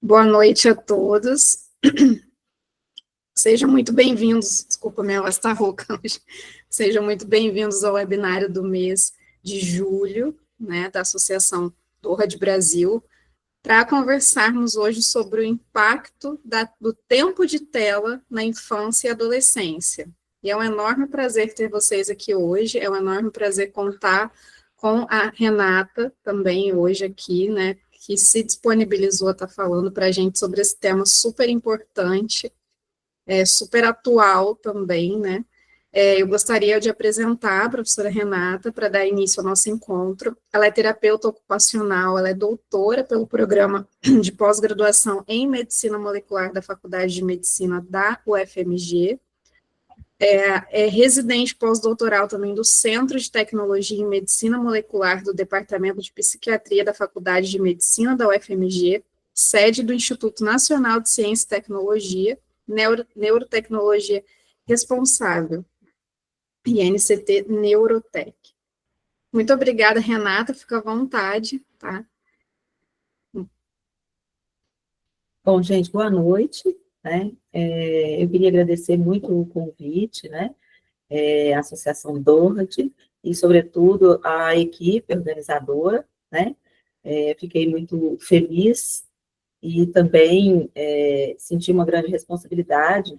Boa noite a todos. Sejam muito bem-vindos. Desculpa, minha voz está rouca hoje. Sejam muito bem-vindos ao webinário do mês de julho, né, da Associação Torre de Brasil, para conversarmos hoje sobre o impacto do tempo de tela na infância e adolescência. E é um enorme prazer ter vocês aqui hoje, é um enorme prazer contar com a Renata também hoje aqui, né, que se disponibilizou a estar falando para a gente sobre esse tema super importante, super atual também, né. Eu gostaria de apresentar a professora Renata para dar início ao nosso encontro. Ela é terapeuta ocupacional, ela é doutora pelo programa de pós-graduação em Medicina Molecular da Faculdade de Medicina da UFMG, é residente pós-doutoral também do Centro de Tecnologia em Medicina Molecular do Departamento de Psiquiatria da Faculdade de Medicina da UFMG, sede do Instituto Nacional de Ciência e Tecnologia, Neurotecnologia Responsável, INCT Neurotech. Muito obrigada, Renata, fica à vontade, tá? Bom, gente, boa noite, né? Eu queria agradecer muito o convite, né? A Associação Dorothy e, sobretudo, a equipe organizadora, né? Fiquei muito feliz e também senti uma grande responsabilidade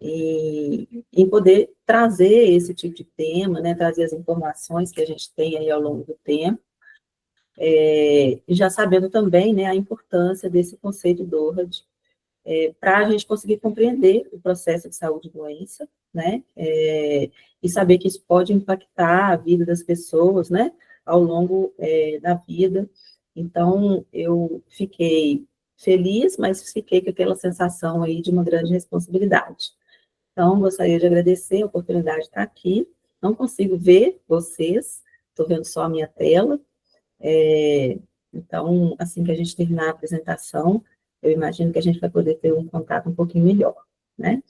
em poder trazer esse tipo de tema, né? Trazer as informações que a gente tem aí ao longo do tempo, e já sabendo também, né, a importância desse conceito Dorothy, para a gente conseguir compreender o processo de saúde e doença, né, e saber que isso pode impactar a vida das pessoas, né, ao longo da vida. Então, eu fiquei feliz, mas fiquei com aquela sensação aí de uma grande responsabilidade. Então, gostaria de agradecer a oportunidade de estar aqui. Não consigo ver vocês, estou vendo só a minha tela. Então, assim que a gente terminar a apresentação, eu imagino que a gente vai poder ter um contato um pouquinho melhor, né?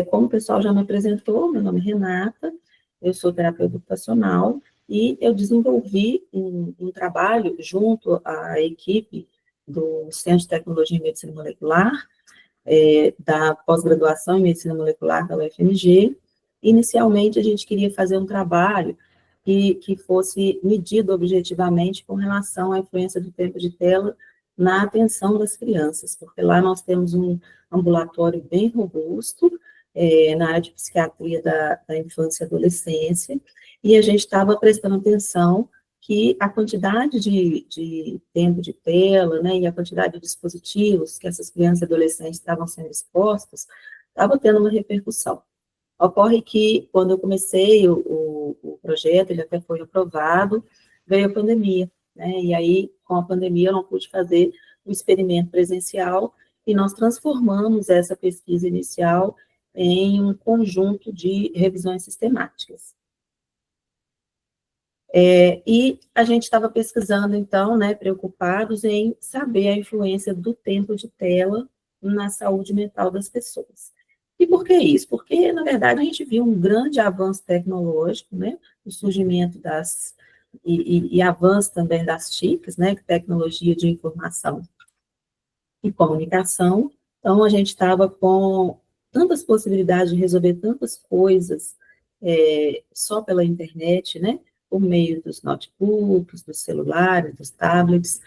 Como o pessoal já me apresentou, meu nome é Renata, eu sou terapeuta ocupacional e eu desenvolvi um trabalho junto à equipe do Centro de Tecnologia em Medicina Molecular, da pós-graduação em Medicina Molecular da UFMG. Inicialmente, a gente queria fazer um trabalho que fosse medido objetivamente com relação à influência do tempo de tela na atenção das crianças, porque lá nós temos um ambulatório bem robusto, na área de psiquiatria da infância e adolescência, e a gente estava prestando atenção que a quantidade de tempo de tela, né, e a quantidade de dispositivos que essas crianças e adolescentes estavam sendo expostas, estava tendo uma repercussão. Ocorre que, quando eu comecei o projeto, ele até foi aprovado, veio a pandemia, né, e aí, com a pandemia, eu não pude fazer o experimento presencial, e nós transformamos essa pesquisa inicial em um conjunto de revisões sistemáticas. E a gente estava pesquisando, então, né, preocupados em saber a influência do tempo de tela na saúde mental das pessoas. E por que isso? Porque, na verdade, a gente viu um grande avanço tecnológico, né, o surgimento e avanço também das TICs, né, tecnologia de informação e comunicação. Então, a gente estava com tantas possibilidades de resolver tantas coisas só pela internet, né, por meio dos notebooks, dos celulares, dos tablets,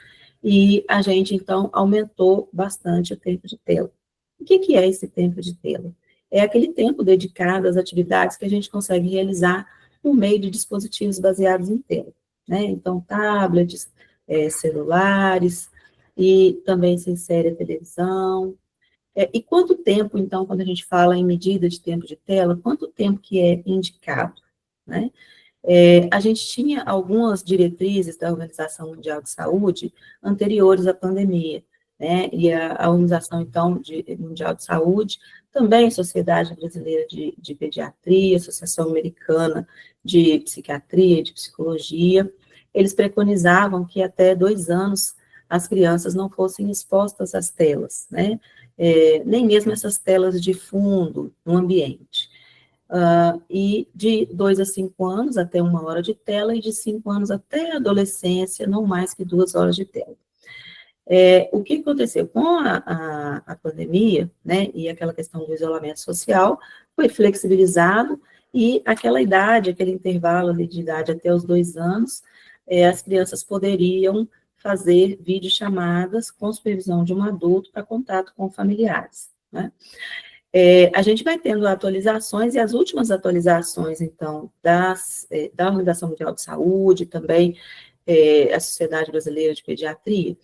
e a gente, então, aumentou bastante o tempo de tela. O que é esse tempo de tela? É aquele tempo dedicado às atividades que a gente consegue realizar por meio de dispositivos baseados em tela, né? Então, tablets, celulares, e também se insere a televisão. E quanto tempo, então, quando a gente fala em medida de tempo de tela, quanto tempo que é indicado, né? A gente tinha algumas diretrizes da Organização Mundial de Saúde anteriores à pandemia, né? E a Organização, então, Mundial de Saúde, também a Sociedade Brasileira de Pediatria, Associação Americana de Psiquiatria e de Psicologia, eles preconizavam que até 2 anos as crianças não fossem expostas às telas, né? Nem mesmo essas telas de fundo no ambiente. E de 2 a 5 anos, até 1 hora de tela, e de 5 anos até a adolescência, não mais que 2 horas de tela. O que aconteceu com a pandemia, né, e aquela questão do isolamento social, foi flexibilizado, e aquela idade, aquele intervalo ali de idade até os 2 anos, as crianças poderiam fazer videochamadas com supervisão de um adulto para contato com familiares, né. A gente vai tendo atualizações, e as últimas atualizações, então, da Organização Mundial de Saúde, também a Sociedade Brasileira de Pediatria,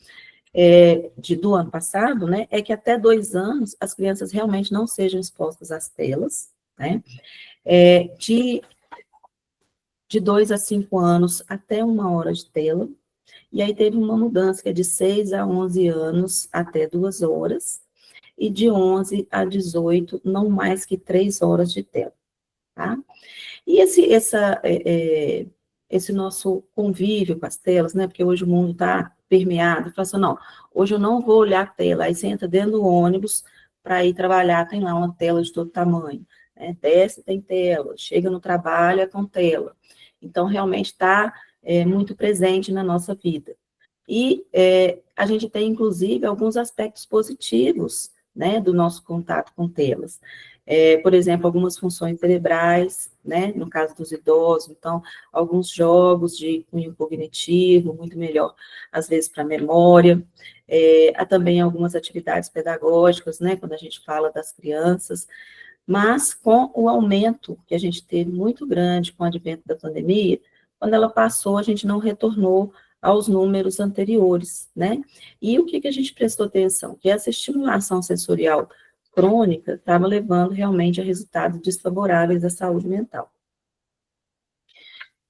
do ano passado, né, é que até 2 anos as crianças realmente não sejam expostas às telas, né, de 2 a 5 anos até 1 hora de tela, e aí teve uma mudança que é de 6 a 11 anos até 2 horas, e de 11 a 18, não mais que 3 horas de tela, tá? E esse nosso convívio com as telas, né, porque hoje o mundo está permeado, fala assim, não, hoje eu não vou olhar a tela, aí você entra dentro do ônibus para ir trabalhar, tem lá uma tela de todo tamanho, né, desce, tem tela, chega no trabalho, é com tela. Então, realmente está muito presente na nossa vida. E a gente tem, inclusive, alguns aspectos positivos, né, do nosso contato com telas. Por exemplo, algumas funções cerebrais, né, no caso dos idosos, então, alguns jogos de cunho cognitivo, muito melhor, às vezes, para a memória. Há também algumas atividades pedagógicas, né, quando a gente fala das crianças, mas com o aumento que a gente teve muito grande com o advento da pandemia, quando ela passou, a gente não retornou aos números anteriores, né? E o que a gente prestou atenção? Que essa estimulação sensorial crônica estava levando realmente a resultados desfavoráveis à saúde mental.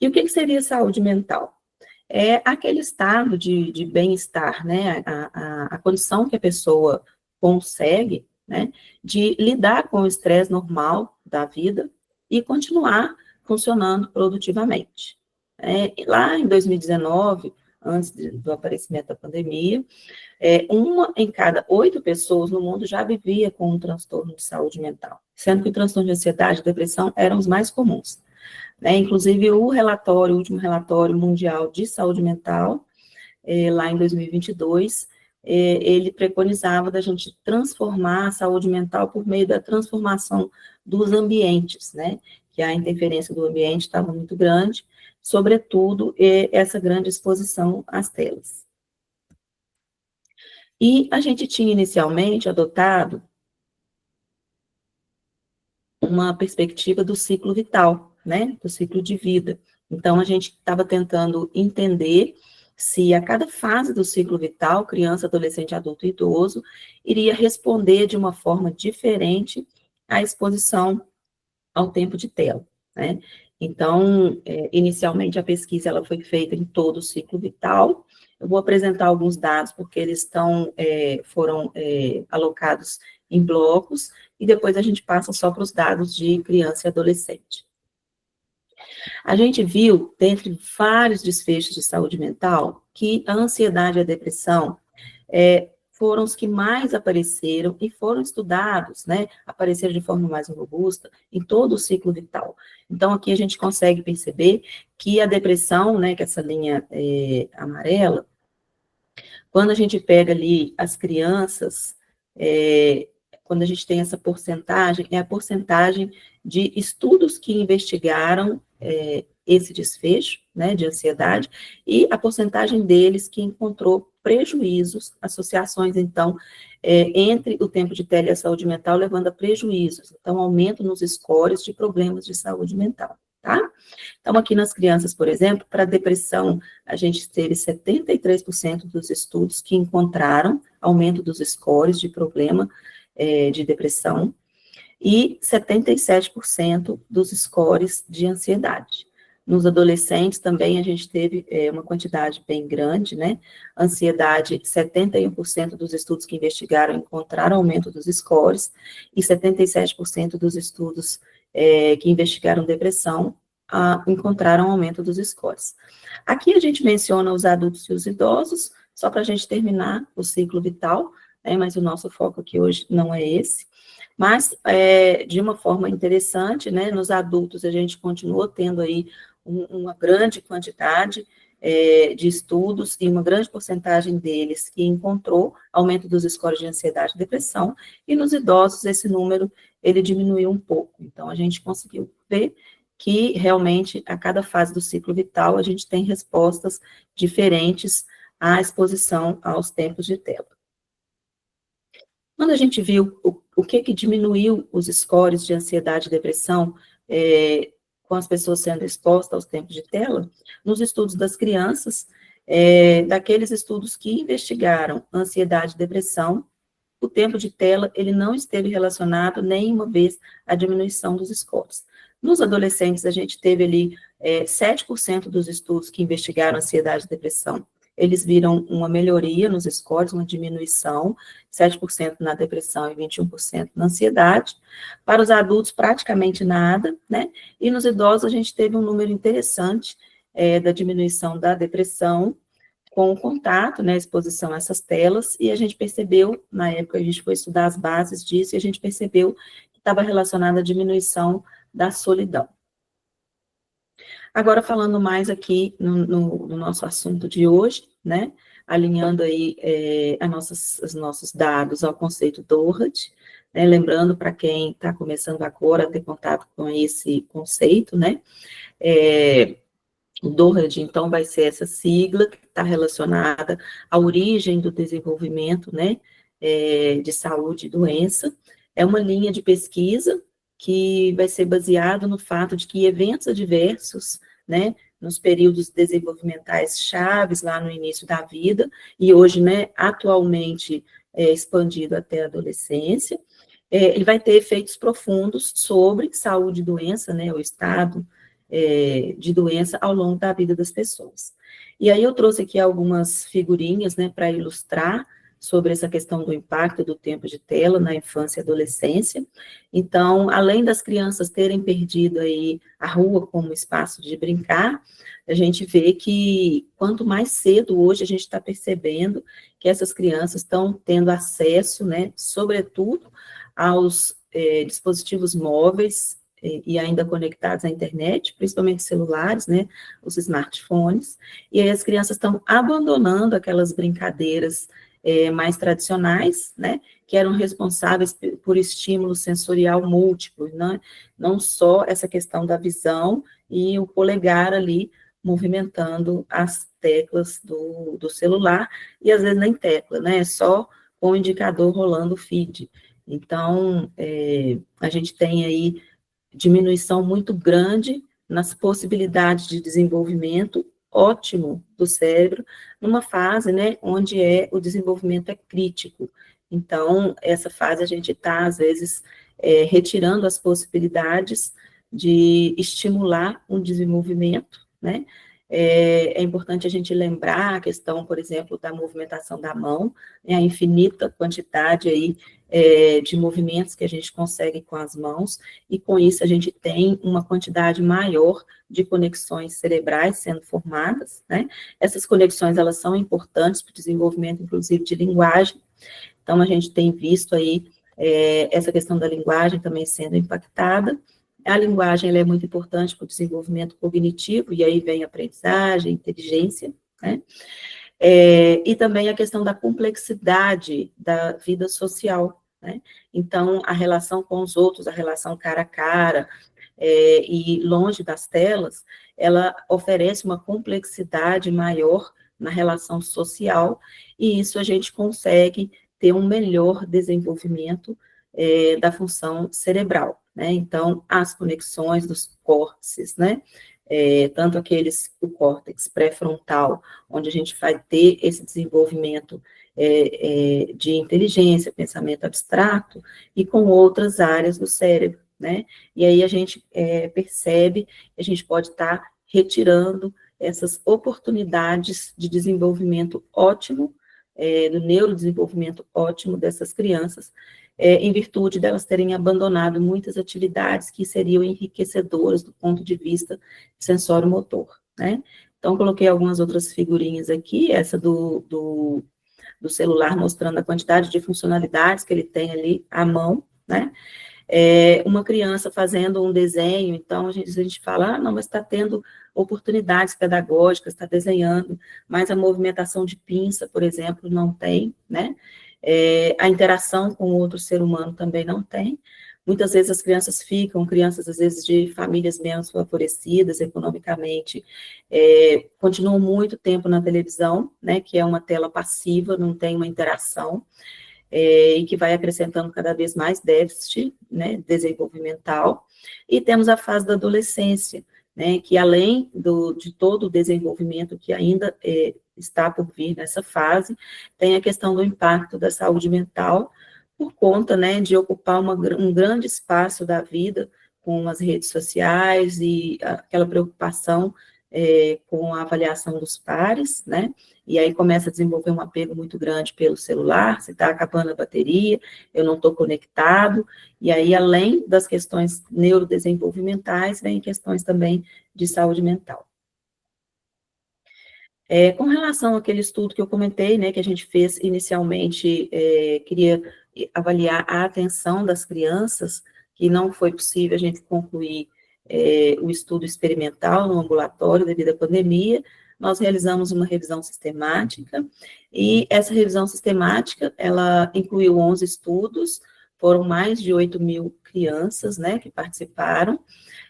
E o que seria saúde mental? É aquele estado de bem-estar, né? A condição que a pessoa consegue, né, de lidar com o estresse normal da vida e continuar funcionando produtivamente. Lá em 2019, antes do aparecimento da pandemia, 1 em cada 8 pessoas no mundo já vivia com um transtorno de saúde mental, sendo que o transtorno de ansiedade e depressão eram os mais comuns. Inclusive, o último relatório mundial de saúde mental, lá em 2022, ele preconizava da gente transformar a saúde mental por meio da transformação dos ambientes, né? Que a interferência do ambiente estava muito grande, sobretudo essa grande exposição às telas. E a gente tinha inicialmente adotado uma perspectiva do ciclo vital, né, do ciclo de vida. Então, a gente estava tentando entender se a cada fase do ciclo vital, criança, adolescente, adulto e idoso, iria responder de uma forma diferente à exposição ao tempo de tela, né. Então, inicialmente, a pesquisa ela foi feita em todo o ciclo vital. Eu vou apresentar alguns dados, porque eles foram alocados em blocos, e depois a gente passa só para os dados de criança e adolescente. A gente viu, dentre vários desfechos de saúde mental, que a ansiedade e a depressão foram os que mais apareceram e foram estudados, né, apareceram de forma mais robusta em todo o ciclo vital. Então, aqui a gente consegue perceber que a depressão, né, que é essa linha amarela, quando a gente pega ali as crianças, quando a gente tem essa porcentagem, é a porcentagem de estudos que investigaram esse desfecho, né, de ansiedade, e a porcentagem deles que encontrou prejuízos, associações, então, entre o tempo de tela e a saúde mental, levando a prejuízos, então, aumento nos scores de problemas de saúde mental, tá? Então, aqui nas crianças, por exemplo, para depressão, a gente teve 73% dos estudos que encontraram aumento dos scores de problema de depressão, e 77% dos scores de ansiedade. Nos adolescentes também a gente teve uma quantidade bem grande, né? Ansiedade, 71% dos estudos que investigaram encontraram aumento dos scores, e 77% dos estudos que investigaram depressão encontraram aumento dos scores. Aqui a gente menciona os adultos e os idosos, só para a gente terminar o ciclo vital, né? Mas o nosso foco aqui hoje não é esse. Mas, de uma forma interessante, né, nos adultos a gente continua tendo aí uma grande quantidade de estudos, e uma grande porcentagem deles que encontrou aumento dos scores de ansiedade e depressão, e nos idosos esse número, ele diminuiu um pouco. Então, a gente conseguiu ver que, realmente, a cada fase do ciclo vital, a gente tem respostas diferentes à exposição aos tempos de tela. Quando a gente viu o que diminuiu os scores de ansiedade e depressão com as pessoas sendo expostas aos tempos de tela, nos estudos das crianças, daqueles estudos que investigaram ansiedade e depressão, o tempo de tela, ele não esteve relacionado nenhuma vez à diminuição dos scores. Nos adolescentes, a gente teve ali 7% dos estudos que investigaram ansiedade e depressão, eles viram uma melhoria nos scores, uma diminuição, 7% na depressão e 21% na ansiedade. Para os adultos, praticamente nada, né? E nos idosos, a gente teve um número interessante da diminuição da depressão com o contato, né, exposição a essas telas, e a gente percebeu, na época a gente foi estudar as bases disso, e a gente percebeu que estava relacionada à diminuição da solidão. Agora, falando mais aqui no nosso assunto de hoje, né, alinhando aí os nossos dados ao conceito Doherty, né, lembrando para quem está começando agora a ter contato com esse conceito, né, o Doherty, então, vai ser essa sigla que está relacionada à origem do desenvolvimento, né, de saúde e doença. É uma linha de pesquisa que vai ser baseado no fato de que eventos adversos, né, nos períodos desenvolvimentais chaves, lá no início da vida, e hoje, né, atualmente expandido até a adolescência, ele vai ter efeitos profundos sobre saúde e doença, né, o estado de doença ao longo da vida das pessoas. E aí eu trouxe aqui algumas figurinhas, né, para ilustrar sobre essa questão do impacto do tempo de tela na infância e adolescência. Então, além das crianças terem perdido aí a rua como espaço de brincar, a gente vê que quanto mais cedo hoje a gente está percebendo que essas crianças estão tendo acesso, né, sobretudo aos dispositivos móveis e ainda conectados à internet, principalmente celulares, né, os smartphones, e aí as crianças estão abandonando aquelas brincadeiras mais tradicionais, né, que eram responsáveis por estímulo sensorial múltiplo, né, não só essa questão da visão e o polegar ali movimentando as teclas do celular, e às vezes nem tecla, né, só com o indicador rolando o feed. Então, a gente tem aí diminuição muito grande nas possibilidades de desenvolvimento ótimo do cérebro, numa fase, né, onde o desenvolvimento é crítico. Então, essa fase a gente está, às vezes, retirando as possibilidades de estimular um desenvolvimento, né. É importante a gente lembrar a questão, por exemplo, da movimentação da mão, né, a infinita quantidade aí de movimentos que a gente consegue com as mãos, e com isso a gente tem uma quantidade maior de conexões cerebrais sendo formadas, né? Essas conexões, elas são importantes para o desenvolvimento, inclusive, de linguagem. Então, a gente tem visto aí essa questão da linguagem também sendo impactada. A linguagem, ela é muito importante para o desenvolvimento cognitivo, e aí vem a aprendizagem, inteligência, né? E também a questão da complexidade da vida social, né? Então, a relação com os outros, a relação cara a cara, e longe das telas, ela oferece uma complexidade maior na relação social, e isso a gente consegue ter um melhor desenvolvimento da função cerebral, né? Então, as conexões dos córtices, né? Tanto o córtex pré-frontal, onde a gente vai ter esse desenvolvimento de inteligência, pensamento abstrato, e com outras áreas do cérebro, né? E aí a gente percebe que a gente pode estar retirando essas oportunidades de desenvolvimento ótimo, do neurodesenvolvimento ótimo dessas crianças, em virtude delas terem abandonado muitas atividades que seriam enriquecedoras do ponto de vista sensório-motor, né? Então, coloquei algumas outras figurinhas aqui, essa do celular mostrando a quantidade de funcionalidades que ele tem ali à mão, né? Uma criança fazendo um desenho, então a gente fala, não, mas está tendo oportunidades pedagógicas, está desenhando, mas a movimentação de pinça, por exemplo, não tem, né? A interação com o outro ser humano também não tem. Muitas vezes as crianças crianças às vezes de famílias menos favorecidas economicamente, continuam muito tempo na televisão, né, que é uma tela passiva, não tem uma interação, e que vai acrescentando cada vez mais déficit, né, desenvolvimental. E temos a fase da adolescência, né, que além de todo o desenvolvimento que ainda está por vir nessa fase, tem a questão do impacto da saúde mental, por conta, né, de ocupar um grande espaço da vida com as redes sociais e aquela preocupação com a avaliação dos pares, né, e aí começa a desenvolver um apego muito grande pelo celular, se está acabando a bateria, eu não estou conectado, e aí, além das questões neurodesenvolvimentais, vem questões também de saúde mental. Com relação àquele estudo que eu comentei, né, que a gente fez inicialmente, queria avaliar a atenção das crianças, que não foi possível a gente concluir o estudo experimental no ambulatório devido à pandemia. Nós realizamos uma revisão sistemática, e essa revisão sistemática, ela incluiu 11 estudos, foram mais de 8.000 crianças, né, que participaram,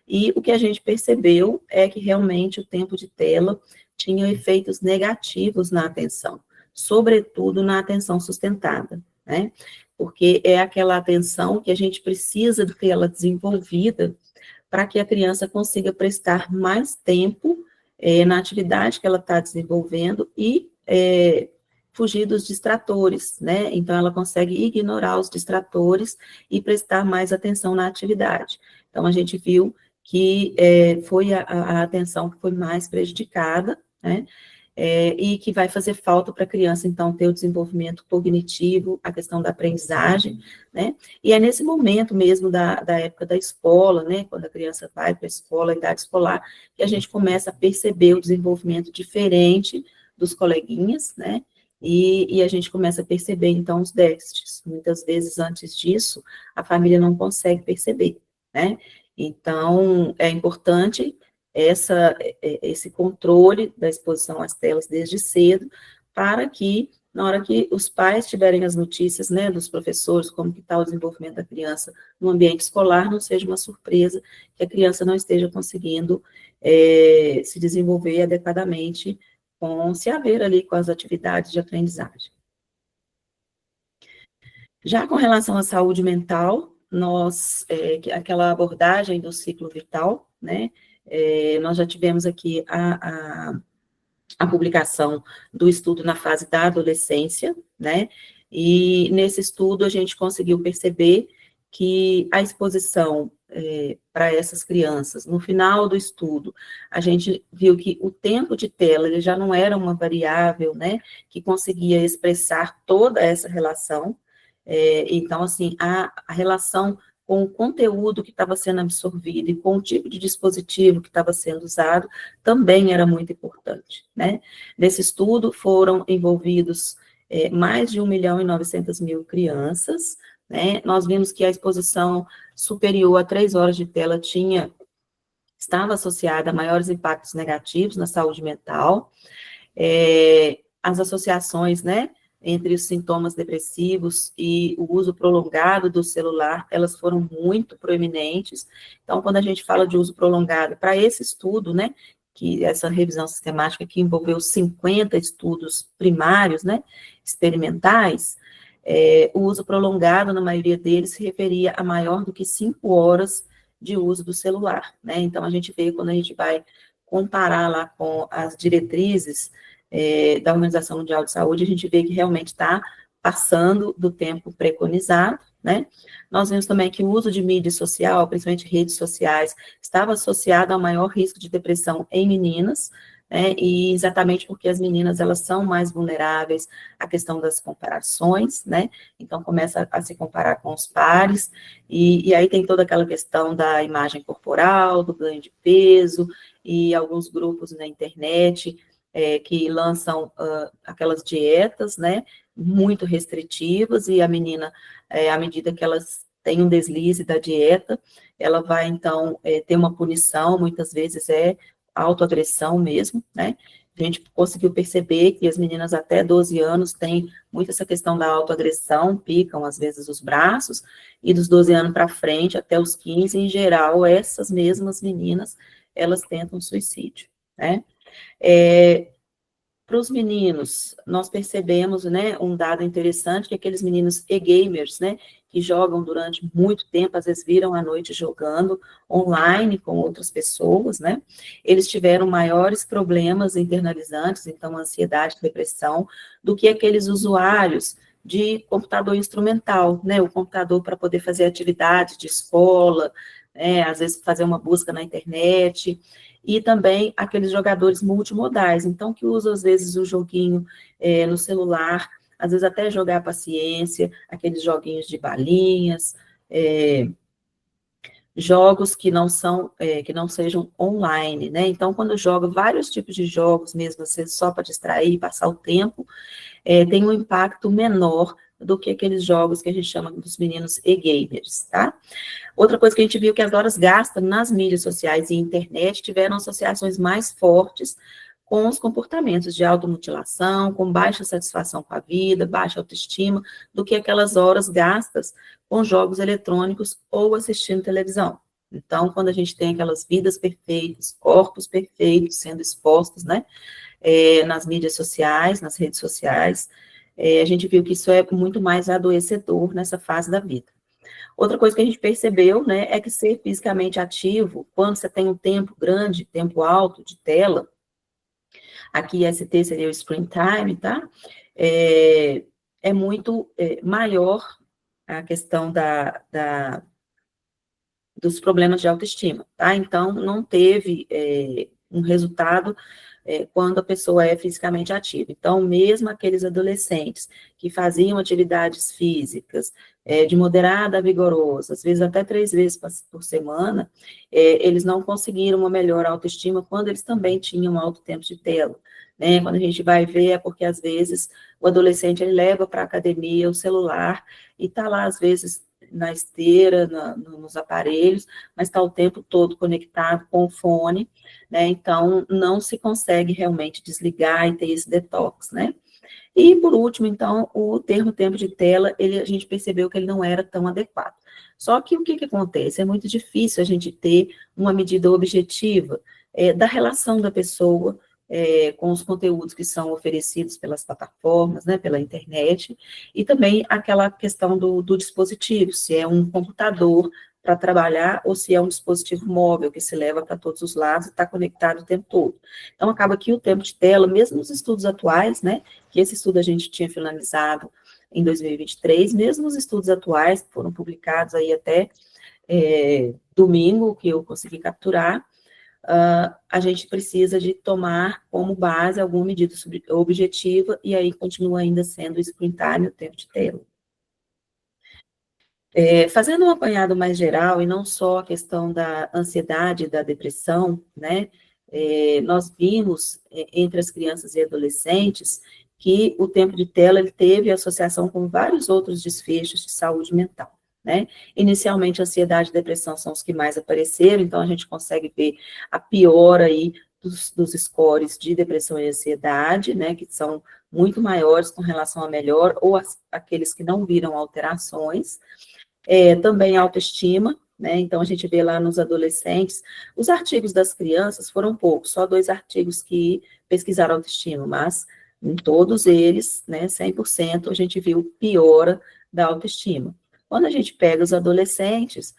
e o que a gente percebeu é que realmente o tempo de tela tinha efeitos negativos na atenção, sobretudo na atenção sustentada, né? Porque é aquela atenção que a gente precisa de ter ela desenvolvida para que a criança consiga prestar mais tempo na atividade que ela está desenvolvendo e fugir dos distratores, né? Então, ela consegue ignorar os distratores e prestar mais atenção na atividade. Então, a gente viu que foi a atenção que foi mais prejudicada, né? E que vai fazer falta para a criança, então, ter o desenvolvimento cognitivo, a questão da aprendizagem, né? E é nesse momento mesmo da época da escola, né? Quando a criança vai para a escola, a idade escolar, que a gente começa a perceber o desenvolvimento diferente dos coleguinhas, né? E a gente começa a perceber, então, os déficits. Muitas vezes, antes disso, a família não consegue perceber, né? Então, é importante esse controle da exposição às telas desde cedo, para que, na hora que os pais tiverem as notícias, né, dos professores, como que está o desenvolvimento da criança no ambiente escolar, não seja uma surpresa que a criança não esteja conseguindo se desenvolver adequadamente, se haver ali com as atividades de aprendizagem. Já com relação à saúde mental, aquela abordagem do ciclo vital, né, nós já tivemos aqui a publicação do estudo na fase da adolescência, né, e nesse estudo a gente conseguiu perceber que a exposição para essas crianças, no final do estudo, a gente viu que o tempo de tela, ele já não era uma variável, né, que conseguia expressar toda essa relação. Então, assim, a relação com o conteúdo que estava sendo absorvido e com o tipo de dispositivo que estava sendo usado, também era muito importante, né? Nesse estudo foram envolvidos mais de 1.900.000 crianças, né? Nós vimos que a exposição superior a 3 horas de tela estava associada a maiores impactos negativos na saúde mental. As associações, né, entre os sintomas depressivos e o uso prolongado do celular, elas foram muito proeminentes. Então, quando a gente fala de uso prolongado, para esse estudo, né, que essa revisão sistemática que envolveu 50 estudos primários, né, experimentais, o uso prolongado, na maioria deles, se referia a maior do que 5 horas de uso do celular, né? Então, a gente vê, quando a gente vai comparar lá com as diretrizes da Organização Mundial de Saúde, a gente vê que realmente está passando do tempo preconizado, né? Nós vimos também que o uso de mídia social, principalmente redes sociais, estava associado ao maior risco de depressão em meninas, né? E exatamente porque as meninas, elas são mais vulneráveis à questão das comparações, né? Então, começa a se comparar com os pares, e aí tem toda aquela questão da imagem corporal, do ganho de peso, e alguns grupos na internet que lançam aquelas dietas, né, muito restritivas, e a menina, à medida que ela tem um deslize da dieta, ela vai, então, ter uma punição, muitas vezes é autoagressão mesmo, né? A gente conseguiu perceber que as meninas até 12 anos têm muito essa questão da autoagressão, picam, às vezes, os braços, e dos 12 anos para frente, até os 15, em geral, essas mesmas meninas, elas tentam suicídio, né? Para os meninos, nós percebemos, né, um dado interessante, que aqueles meninos e-gamers, né, que jogam durante muito tempo, às vezes viram à noite jogando online com outras pessoas, né, eles tiveram maiores problemas internalizantes, então ansiedade, depressão, do que aqueles usuários de computador instrumental, né, o computador para poder fazer atividade de escola, né, às vezes fazer uma busca na internet, e também aqueles jogadores multimodais, então que usam às vezes o joguinho no celular, às vezes até jogar paciência, aqueles joguinhos de balinhas, jogos que não são, que não sejam online, né? Então, quando joga vários tipos de jogos, mesmo assim, só para distrair, passar o tempo, tem um impacto menor do que aqueles jogos que a gente chama dos meninos e-gamers, tá? Outra coisa que a gente viu que as horas gastas nas mídias sociais e internet tiveram associações mais fortes com os comportamentos de automutilação, com baixa satisfação com a vida, baixa autoestima, do que aquelas horas gastas com jogos eletrônicos ou assistindo televisão. Então, quando a gente tem aquelas vidas perfeitas, corpos perfeitos sendo expostos, né, nas mídias sociais, nas redes sociais, a gente viu que isso é muito mais adoecedor nessa fase da vida. Outra coisa que a gente percebeu, né, é que ser fisicamente ativo, quando você tem um tempo grande, tempo alto de tela, aqui ST seria o screen time, tá? É muito maior a questão dos problemas de autoestima, tá? Então, não teve um resultado quando a pessoa é fisicamente ativa. Então, mesmo aqueles adolescentes que faziam atividades físicas de moderada a vigorosa, às vezes até 3 vezes por semana, eles não conseguiram uma melhor autoestima quando eles também tinham alto tempo de tela. Né? Quando a gente vai ver, é porque, às vezes, o adolescente ele leva para a academia o celular e está lá, às vezes, na esteira, nos aparelhos, mas está o tempo todo conectado com o fone, né? Então, não se consegue realmente desligar e ter esse detox, né? E, por último, então, o termo tempo de tela, a gente percebeu que ele não era tão adequado. Só que o que acontece? É muito difícil a gente ter uma medida objetiva da relação da pessoa com os conteúdos que são oferecidos pelas plataformas, né, pela internet, e também aquela questão do dispositivo, se é um computador para trabalhar ou se é um dispositivo móvel que se leva para todos os lados e está conectado o tempo todo. Então, acaba que o tempo de tela, mesmo nos estudos atuais, né, que esse estudo a gente tinha finalizado em 2023, mesmo os estudos atuais, que foram publicados aí até domingo, que eu consegui capturar, a gente precisa de tomar como base alguma medida objetiva, e aí continua ainda sendo o screen time, o tempo de tela. Fazendo um apanhado mais geral, e não só a questão da ansiedade e da depressão, né, nós vimos entre as crianças e adolescentes que o tempo de tela ele teve associação com vários outros desfechos de saúde mental. Né? Inicialmente, ansiedade e depressão são os que mais apareceram, então a gente consegue ver a piora aí dos scores de depressão e ansiedade, né, que são muito maiores com relação a melhor, ou aqueles que não viram alterações. Também autoestima, né, então a gente vê lá nos adolescentes, os artigos das crianças foram poucos, só 2 artigos que pesquisaram autoestima, mas em todos eles, né, 100%, a gente viu piora da autoestima. Quando a gente pega os adolescentes,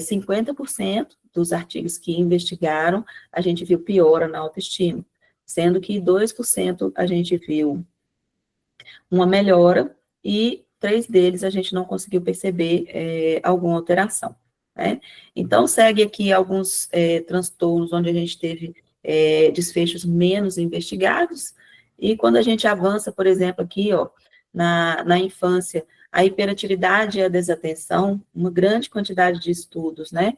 50% dos artigos que investigaram, a gente viu piora na autoestima, sendo que 2% a gente viu uma melhora e 3 deles a gente não conseguiu perceber alguma alteração. Né? Então, segue aqui alguns transtornos onde a gente teve desfechos menos investigados, e quando a gente avança, por exemplo, aqui, ó, na infância, a hiperatividade e a desatenção, uma grande quantidade de estudos, né,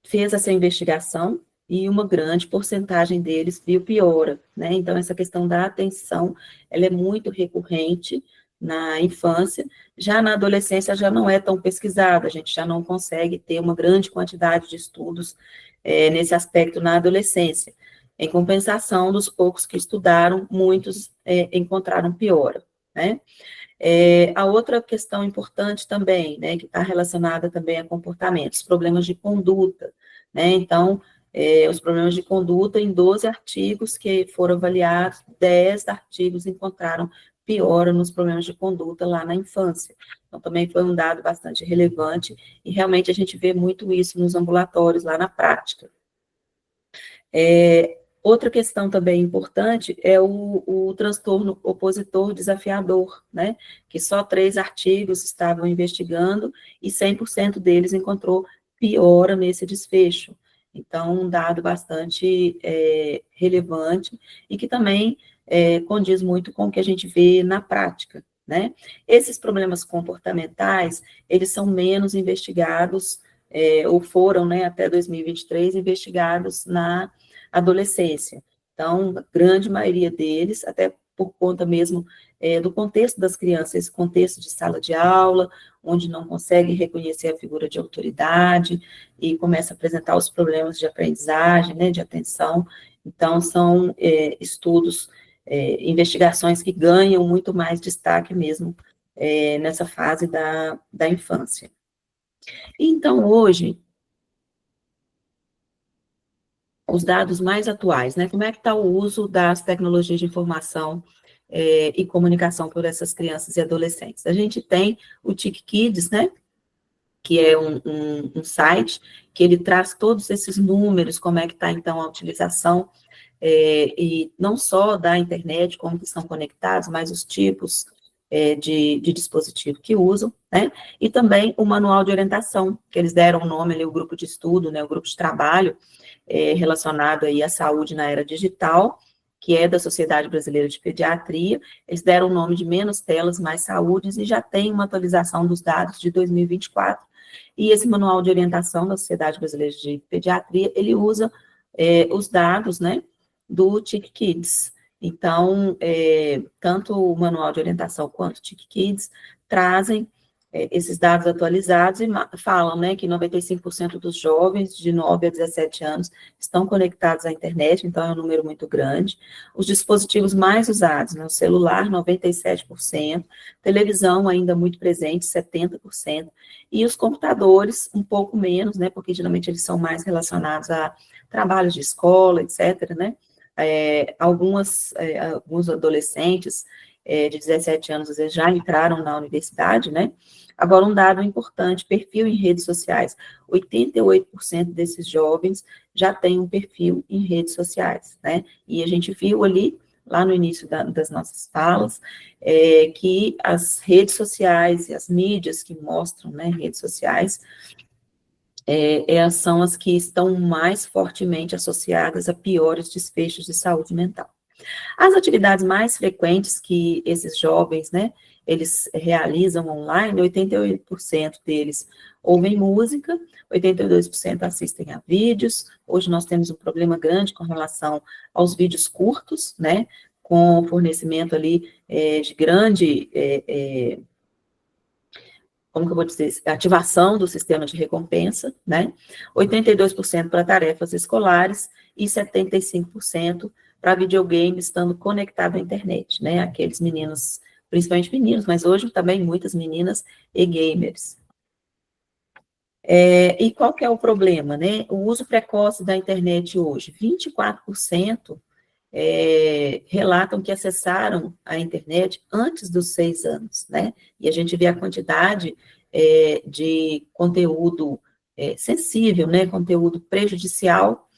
fez essa investigação, e uma grande porcentagem deles viu piora, né, então essa questão da atenção, ela é muito recorrente, na infância, já na adolescência já não é tão pesquisada, a gente já não consegue ter uma grande quantidade de estudos nesse aspecto na adolescência. Em compensação, dos poucos que estudaram, muitos encontraram piora, né? A outra questão importante também, né, que está relacionada também a comportamentos, problemas de conduta, né? Então, os problemas de conduta, em 12 artigos que foram avaliados, 10 artigos encontraram piora nos problemas de conduta lá na infância. Então, também foi um dado bastante relevante, e realmente a gente vê muito isso nos ambulatórios, lá na prática. Outra questão também importante é o transtorno opositor desafiador, né? Que só 3 artigos estavam investigando e 100% deles encontrou piora nesse desfecho. Então, um dado bastante relevante e que também condiz muito com o que a gente vê na prática, né? Esses problemas comportamentais, eles são menos investigados, ou foram, né, até 2023, investigados na adolescência. Então, a grande maioria deles, até por conta mesmo do contexto das crianças, esse contexto de sala de aula, onde não consegue reconhecer a figura de autoridade e começa a apresentar os problemas de aprendizagem, né, de atenção. Então, são estudos, investigações que ganham muito mais destaque mesmo nessa fase da infância. Então, hoje, os dados mais atuais, né? Como é que está o uso das tecnologias de informação e comunicação por essas crianças e adolescentes? A gente tem o TIC Kids, né? Que é um site que ele traz todos esses números, como é que está, então, a utilização, e não só da internet, como que estão conectados, mas os tipos de dispositivo que usam, né? E também o manual de orientação, que eles deram o nome ali, o grupo de estudo, né? O grupo de trabalho, relacionado aí à saúde na era digital, que é da Sociedade Brasileira de Pediatria. Eles deram o nome de Menos Telas, Mais Saúdes, e já tem uma atualização dos dados de 2024. E esse manual de orientação da Sociedade Brasileira de Pediatria, ele usa os dados, né, do TIC Kids. Então, tanto o manual de orientação quanto o TIC Kids trazem esses dados atualizados e falam, né, que 95% dos jovens de 9 a 17 anos estão conectados à internet, então é um número muito grande. Os dispositivos mais usados, né, o celular, 97%, televisão ainda muito presente, 70%, e os computadores, um pouco menos, né, porque geralmente eles são mais relacionados a trabalhos de escola, etc., né, alguns adolescentes de 17 anos, às vezes, já entraram na universidade, né? Agora, um dado importante, perfil em redes sociais. 88% desses jovens já têm um perfil em redes sociais, né? E a gente viu ali, lá no início das nossas falas, que as redes sociais e as mídias que mostram, né, redes sociais, são as que estão mais fortemente associadas a piores desfechos de saúde mental. As atividades mais frequentes que esses jovens, né, eles realizam online, 88% deles ouvem música, 82% assistem a vídeos. Hoje nós temos um problema grande com relação aos vídeos curtos, né, com o fornecimento ali de grande, como que eu vou dizer, ativação do sistema de recompensa, né, 82% para tarefas escolares e 75% para videogame estando conectado à internet, né, aqueles meninos, principalmente meninos, mas hoje também muitas meninas e gamers. E qual que é o problema, né? O uso precoce da internet hoje, 24% relatam que acessaram a internet antes dos 6 anos, né? E a gente vê a quantidade de conteúdo sensível, né? Conteúdo prejudicial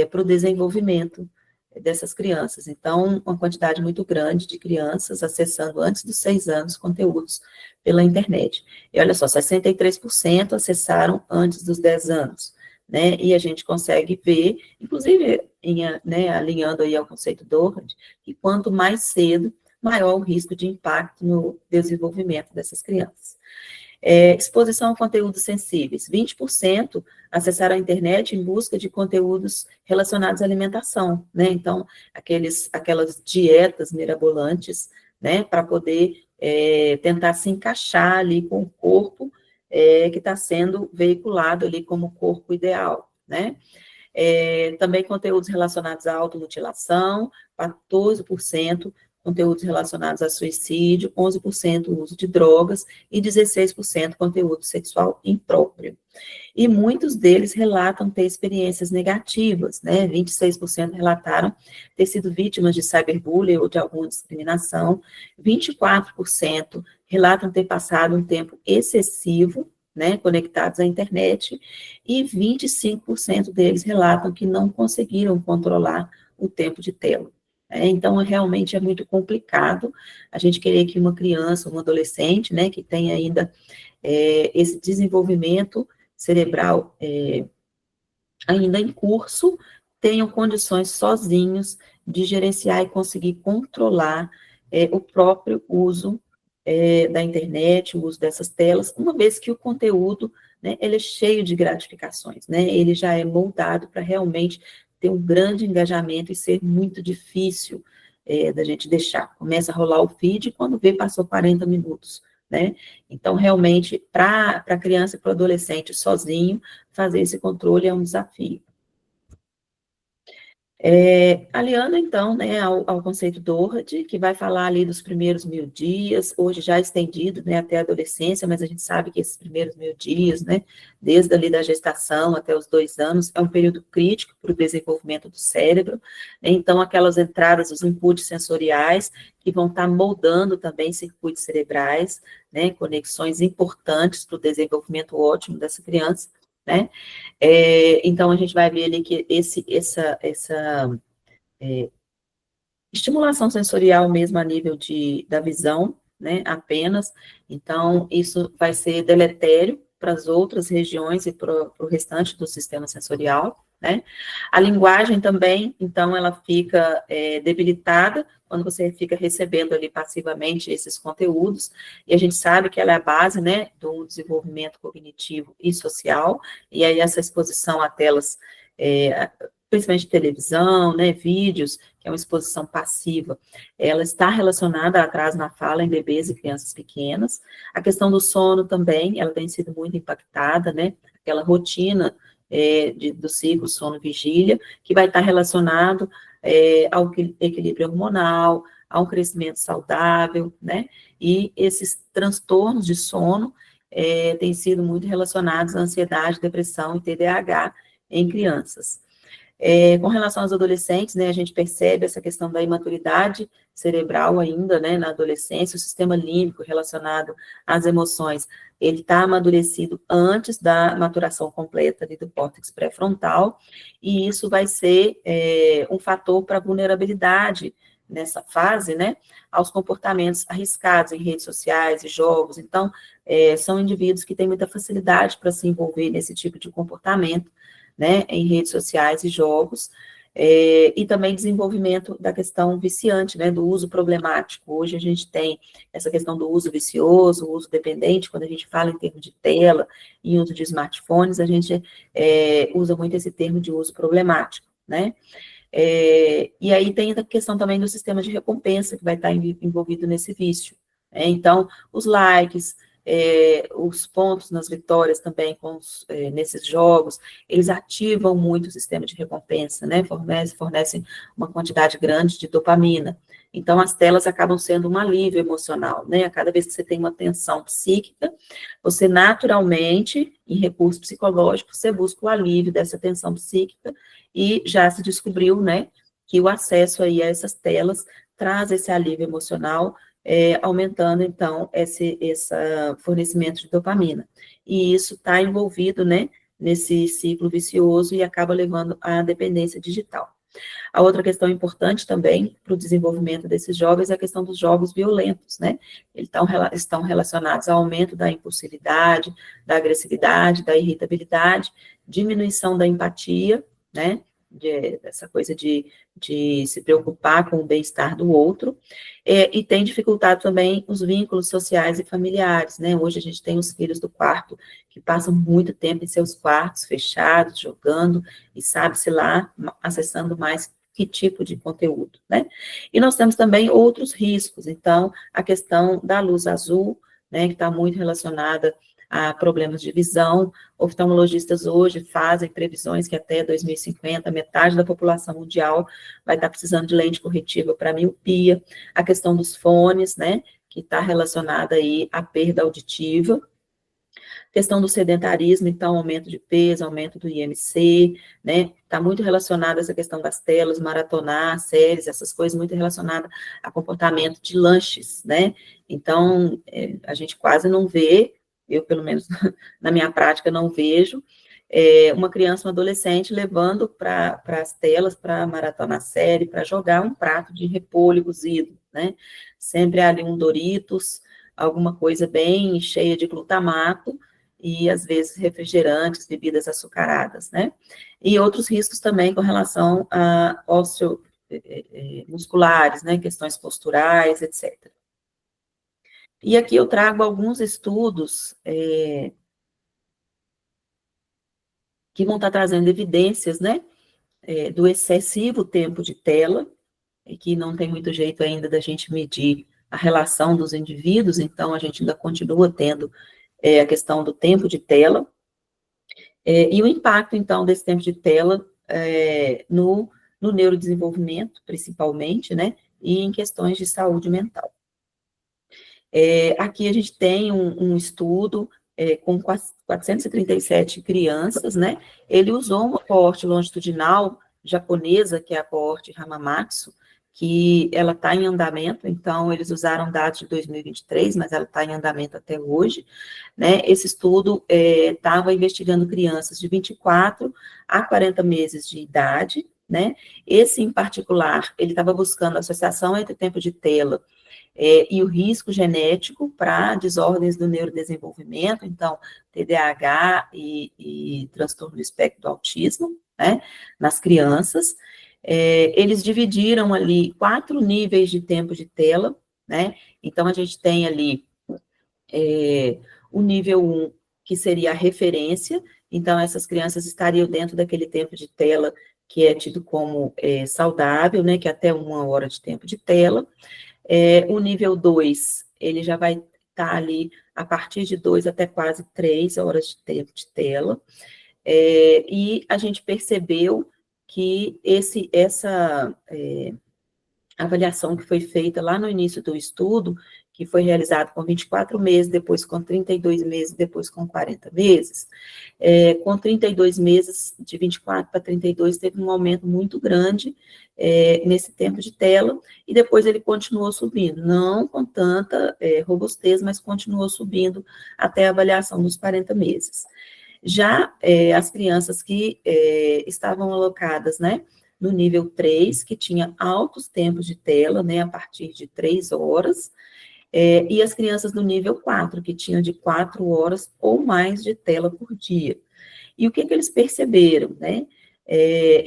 para o desenvolvimento dessas crianças. Então, uma quantidade muito grande de crianças acessando antes dos 6 anos conteúdos pela internet. E olha só, 63% acessaram antes dos 10 anos, né? E a gente consegue ver, inclusive, né, alinhando aí ao conceito do Doherty, que quanto mais cedo, maior o risco de impacto no desenvolvimento dessas crianças. Exposição a conteúdos sensíveis. 20% acessaram a internet em busca de conteúdos relacionados à alimentação, né? Então, aquelas dietas mirabolantes, né, para poder tentar se encaixar ali com o corpo que está sendo veiculado ali como corpo ideal, né? Também conteúdos relacionados à automutilação, 14%, conteúdos relacionados a suicídio, 11% uso de drogas e 16% conteúdo sexual impróprio. E muitos deles relatam ter experiências negativas, né? 26% relataram ter sido vítimas de cyberbullying ou de alguma discriminação, 24% relatam ter passado um tempo excessivo, né, conectados à internet, e 25% deles relatam que não conseguiram controlar o tempo de tela. Então, realmente é muito complicado a gente querer que uma criança, um adolescente, né, que tem ainda esse desenvolvimento cerebral ainda em curso, tenham condições sozinhos de gerenciar e conseguir controlar o próprio uso da internet, o uso dessas telas, uma vez que o conteúdo, né, ele é cheio de gratificações, né, ele já é moldado para realmente ter um grande engajamento e ser muito difícil da gente deixar. Começa a rolar o feed, quando vê, passou 40 minutos, né? Então, realmente, para a criança e para o adolescente sozinho, fazer esse controle é um desafio. Aliando, então, né, ao conceito Doherty, que vai falar ali dos primeiros 1000 dias, hoje já estendido, né, até a adolescência, mas a gente sabe que esses primeiros 1000 dias, né, desde ali da gestação até os 2 anos, é um período crítico para o desenvolvimento do cérebro, né, então aquelas entradas, os inputs sensoriais, que vão estar moldando também circuitos cerebrais, né, conexões importantes para o desenvolvimento ótimo dessa criança, né? Então, a gente vai ver ali que essa estimulação sensorial mesmo a nível da visão, né, apenas, então, isso vai ser deletério para as outras regiões e para o restante do sistema sensorial, né? A linguagem também, então, ela fica debilitada quando você fica recebendo ali passivamente esses conteúdos, e a gente sabe que ela é a base, né, do desenvolvimento cognitivo e social, e aí essa exposição a telas, principalmente televisão, né, vídeos, que é uma exposição passiva, ela está relacionada a atraso na fala em bebês e crianças pequenas. A questão do sono também, ela tem sido muito impactada, né, aquela rotina do ciclo sono-vigília, que vai estar relacionado ao equilíbrio hormonal, a um crescimento saudável, né, e esses transtornos de sono têm sido muito relacionados à ansiedade, depressão e TDAH em crianças. Com relação aos adolescentes, né, a gente percebe essa questão da imaturidade cerebral ainda, né, na adolescência, o sistema límbico relacionado às emoções, ele está amadurecido antes da maturação completa ali do córtex pré-frontal, e isso vai ser um fator para vulnerabilidade nessa fase, né, aos comportamentos arriscados em redes sociais e jogos. Então, são indivíduos que têm muita facilidade para se envolver nesse tipo de comportamento, né, em redes sociais e jogos, e também desenvolvimento da questão viciante, né, do uso problemático. Hoje a gente tem essa questão do uso vicioso, o uso dependente, quando a gente fala em termos de tela e uso de smartphones, a gente usa muito esse termo de uso problemático, né. E aí tem a questão também do sistema de recompensa que vai estar envolvido nesse vício. Então, os likes, os pontos nas vitórias também nesses jogos, eles ativam muito o sistema de recompensa, né? Fornecem uma quantidade grande de dopamina. Então, as telas acabam sendo um alívio emocional, né? A cada vez que você tem uma tensão psíquica, você naturalmente, em recurso psicológico, você busca o alívio dessa tensão psíquica, e já se descobriu, né, que o acesso aí a essas telas traz esse alívio emocional, aumentando, então, esse fornecimento de dopamina. E isso está envolvido, né, nesse ciclo vicioso e acaba levando à dependência digital. A outra questão importante também para o desenvolvimento desses jovens é a questão dos jogos violentos, né? Eles estão relacionados ao aumento da impulsividade, da agressividade, da irritabilidade, diminuição da empatia, né? Essa coisa de se preocupar com o bem-estar do outro, e tem dificultado também os vínculos sociais e familiares, né? Hoje a gente tem os filhos do quarto que passam muito tempo em seus quartos fechados, jogando, e sabe-se lá, acessando mais que tipo de conteúdo, né? E nós temos também outros riscos, então, a questão da luz azul, né, que está muito relacionada a problemas de visão. Oftalmologistas hoje fazem previsões que até 2050, metade da população mundial vai estar precisando de lente corretiva para miopia. A questão dos fones, né, que está relacionada aí à perda auditiva. Questão do sedentarismo, então, aumento de peso, aumento do IMC, né? Está muito relacionada essa questão das telas, maratonar, séries, essas coisas, muito relacionada a comportamento de lanches, né? Então, a gente quase não vê, eu, pelo menos, na minha prática, não vejo, uma criança, um adolescente levando para as telas, para maratonar série, para jogar um prato de repolho cozido, né? Sempre ali um Doritos, alguma coisa bem cheia de glutamato, e às vezes refrigerantes, bebidas açucaradas, né? E outros riscos também com relação a musculares, né? Questões posturais, etc. E aqui eu trago alguns estudos que vão estar trazendo evidências, né? Do excessivo tempo de tela, e que não tem muito jeito ainda da gente medir a relação dos indivíduos, então a gente ainda continua tendo a questão do tempo de tela, e o impacto, então, desse tempo de tela no neurodesenvolvimento, principalmente, né, e em questões de saúde mental. Aqui a gente tem um estudo com 437 crianças, né, ele usou uma coorte longitudinal japonesa, que é a coorte Hamamatsu, que ela está em andamento, então eles usaram dados de 2023, mas ela está em andamento até hoje, né? Esse estudo estava investigando crianças de 24 a 40 meses de idade, né? Esse, em particular, ele estava buscando associação entre o tempo de tela e o risco genético para desordens do neurodesenvolvimento, então, TDAH e transtorno do espectro do autismo, né, nas crianças. Eles dividiram ali 4 níveis de tempo de tela, né, então a gente tem ali o nível 1, que seria a referência, então essas crianças estariam dentro daquele tempo de tela que é tido como saudável, né, que é até 1 hora de tempo de tela. O nível 2, ele já vai estar ali a partir de 2 até quase 3 horas de tempo de tela, e a gente percebeu que essa avaliação que foi feita lá no início do estudo, que foi realizado com 24 meses, depois com 32 meses, depois com 40 meses, com 32 meses, de 24 para 32, teve um aumento muito grande nesse tempo de tela, e depois ele continuou subindo, não com tanta robustez, mas continuou subindo até a avaliação dos 40 meses. Já as crianças que estavam alocadas, né, no nível 3, que tinha altos tempos de tela, né, a partir de 3 horas, e as crianças do nível 4, que tinham de 4 horas ou mais de tela por dia. E o que eles perceberam, né?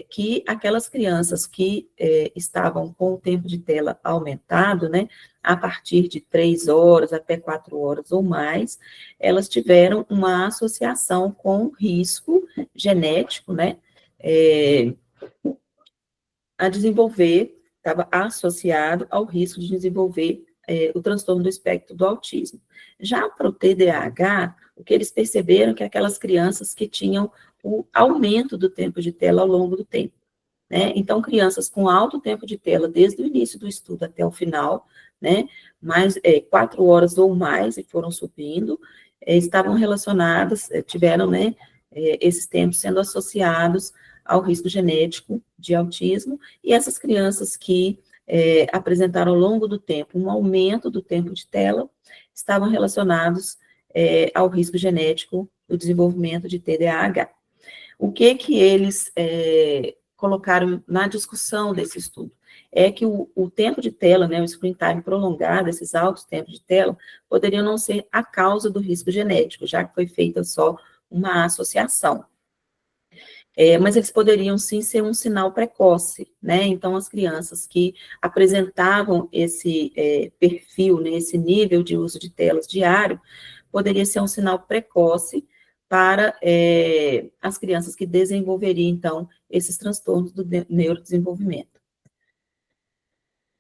Que aquelas crianças que estavam com o tempo de tela aumentado, né, a partir de 3 horas até 4 horas ou mais, elas tiveram uma associação com risco genético, né, a desenvolver, estava associado ao risco de desenvolver o transtorno do espectro do autismo. Já para o TDAH, o que eles perceberam é que aquelas crianças que tinham o aumento do tempo de tela ao longo do tempo, né? Então, crianças com alto tempo de tela, desde o início do estudo até o final, né, mais 4 horas ou mais, e foram subindo, estavam relacionadas, tiveram, né, esses tempos sendo associados ao risco genético de autismo, e essas crianças que apresentaram ao longo do tempo um aumento do tempo de tela, estavam relacionados ao risco genético do desenvolvimento de TDAH. O que eles colocaram na discussão desse estudo? É que o tempo de tela, né, o screen time prolongado, esses altos tempos de tela, poderiam não ser a causa do risco genético, já que foi feita só uma associação. Mas eles poderiam sim ser um sinal precoce, né? Então, as crianças que apresentavam esse perfil, né, esse nível de uso de telas diário, poderia ser um sinal precoce para as crianças que desenvolveriam, então, esses transtornos do neurodesenvolvimento.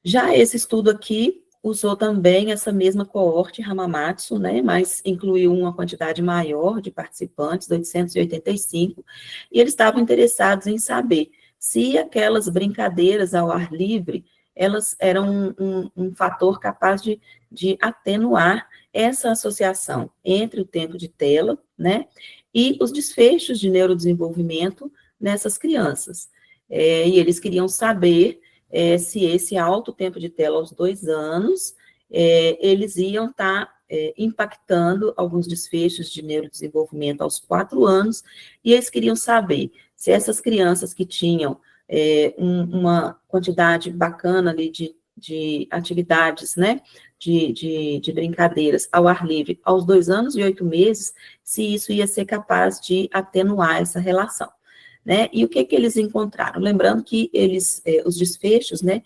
Já esse estudo aqui usou também essa mesma coorte Hamamatsu, né, mas incluiu uma quantidade maior de participantes, 885, e eles estavam interessados em saber se aquelas brincadeiras ao ar livre, elas eram um fator capaz de atenuar essa associação entre o tempo de tela, né, e os desfechos de neurodesenvolvimento nessas crianças. E eles queriam saber se esse alto tempo de tela aos 2 anos, eles iam estar impactando alguns desfechos de neurodesenvolvimento aos 4 anos, e eles queriam saber se essas crianças que tinham uma quantidade bacana ali de atividades, né, de brincadeiras ao ar livre aos 2 anos e 8 meses, se isso ia ser capaz de atenuar essa relação. Né? E o que eles encontraram? Lembrando que os desfechos, né,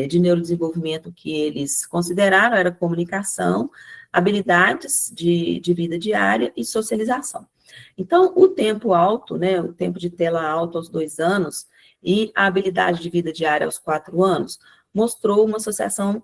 de neurodesenvolvimento que eles consideraram era comunicação, habilidades de vida diária e socialização. Então, o tempo alto, né, o tempo de tela alto aos 2 anos e a habilidade de vida diária aos 4 anos, mostrou uma associação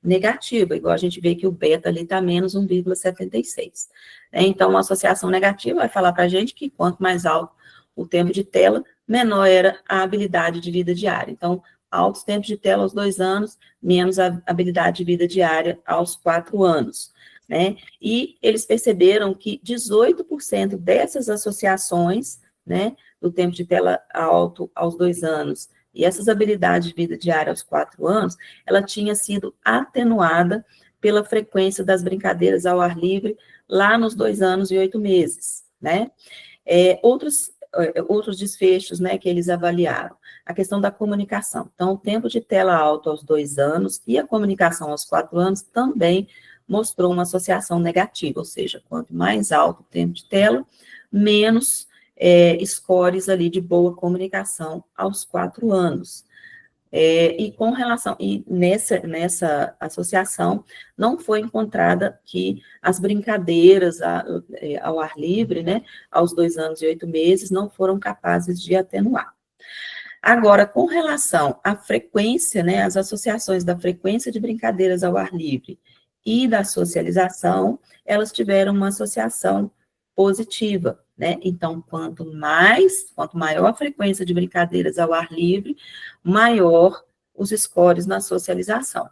negativa, igual a gente vê que o beta ali está menos 1,76. Então, uma associação negativa vai falar para a gente que quanto mais alto o tempo de tela, menor era a habilidade de vida diária. Então, altos tempos de tela aos 2 anos, menos a habilidade de vida diária aos 4 anos, né? E eles perceberam que 18% dessas associações, né, do tempo de tela alto aos 2 anos, e essas habilidades de vida diária aos 4 anos, ela tinha sido atenuada pela frequência das brincadeiras ao ar livre lá nos 2 anos e 8 meses, né? Outros desfechos, né, que eles avaliaram, a questão da comunicação. Então, o tempo de tela alto aos 2 anos e a comunicação aos 4 anos também mostrou uma associação negativa, ou seja, quanto mais alto o tempo de tela, menos scores ali de boa comunicação aos 4 anos. E nessa associação, não foi encontrada que as brincadeiras ao ar livre, né, aos 2 anos e 8 meses, não foram capazes de atenuar. Agora, com relação à frequência, né, as associações da frequência de brincadeiras ao ar livre e da socialização, elas tiveram uma associação positiva, né? Então, quanto maior a frequência de brincadeiras ao ar livre, maior os scores na socialização.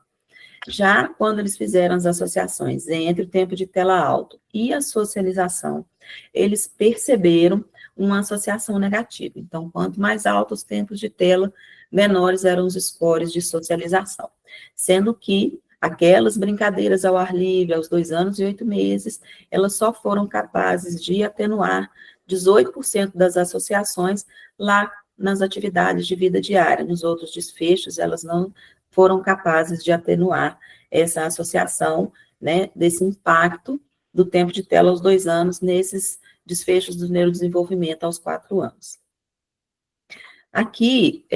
Já quando eles fizeram as associações entre o tempo de tela alto e a socialização, eles perceberam uma associação negativa. Então, quanto mais altos os tempos de tela, menores eram os scores de socialização. Sendo que aquelas brincadeiras ao ar livre, aos 2 anos e 8 meses, elas só foram capazes de atenuar 18% das associações lá nas atividades de vida diária. Nos outros desfechos, elas não foram capazes de atenuar essa associação, né, desse impacto do tempo de tela aos 2 anos nesses desfechos do neurodesenvolvimento aos 4 anos. Aqui,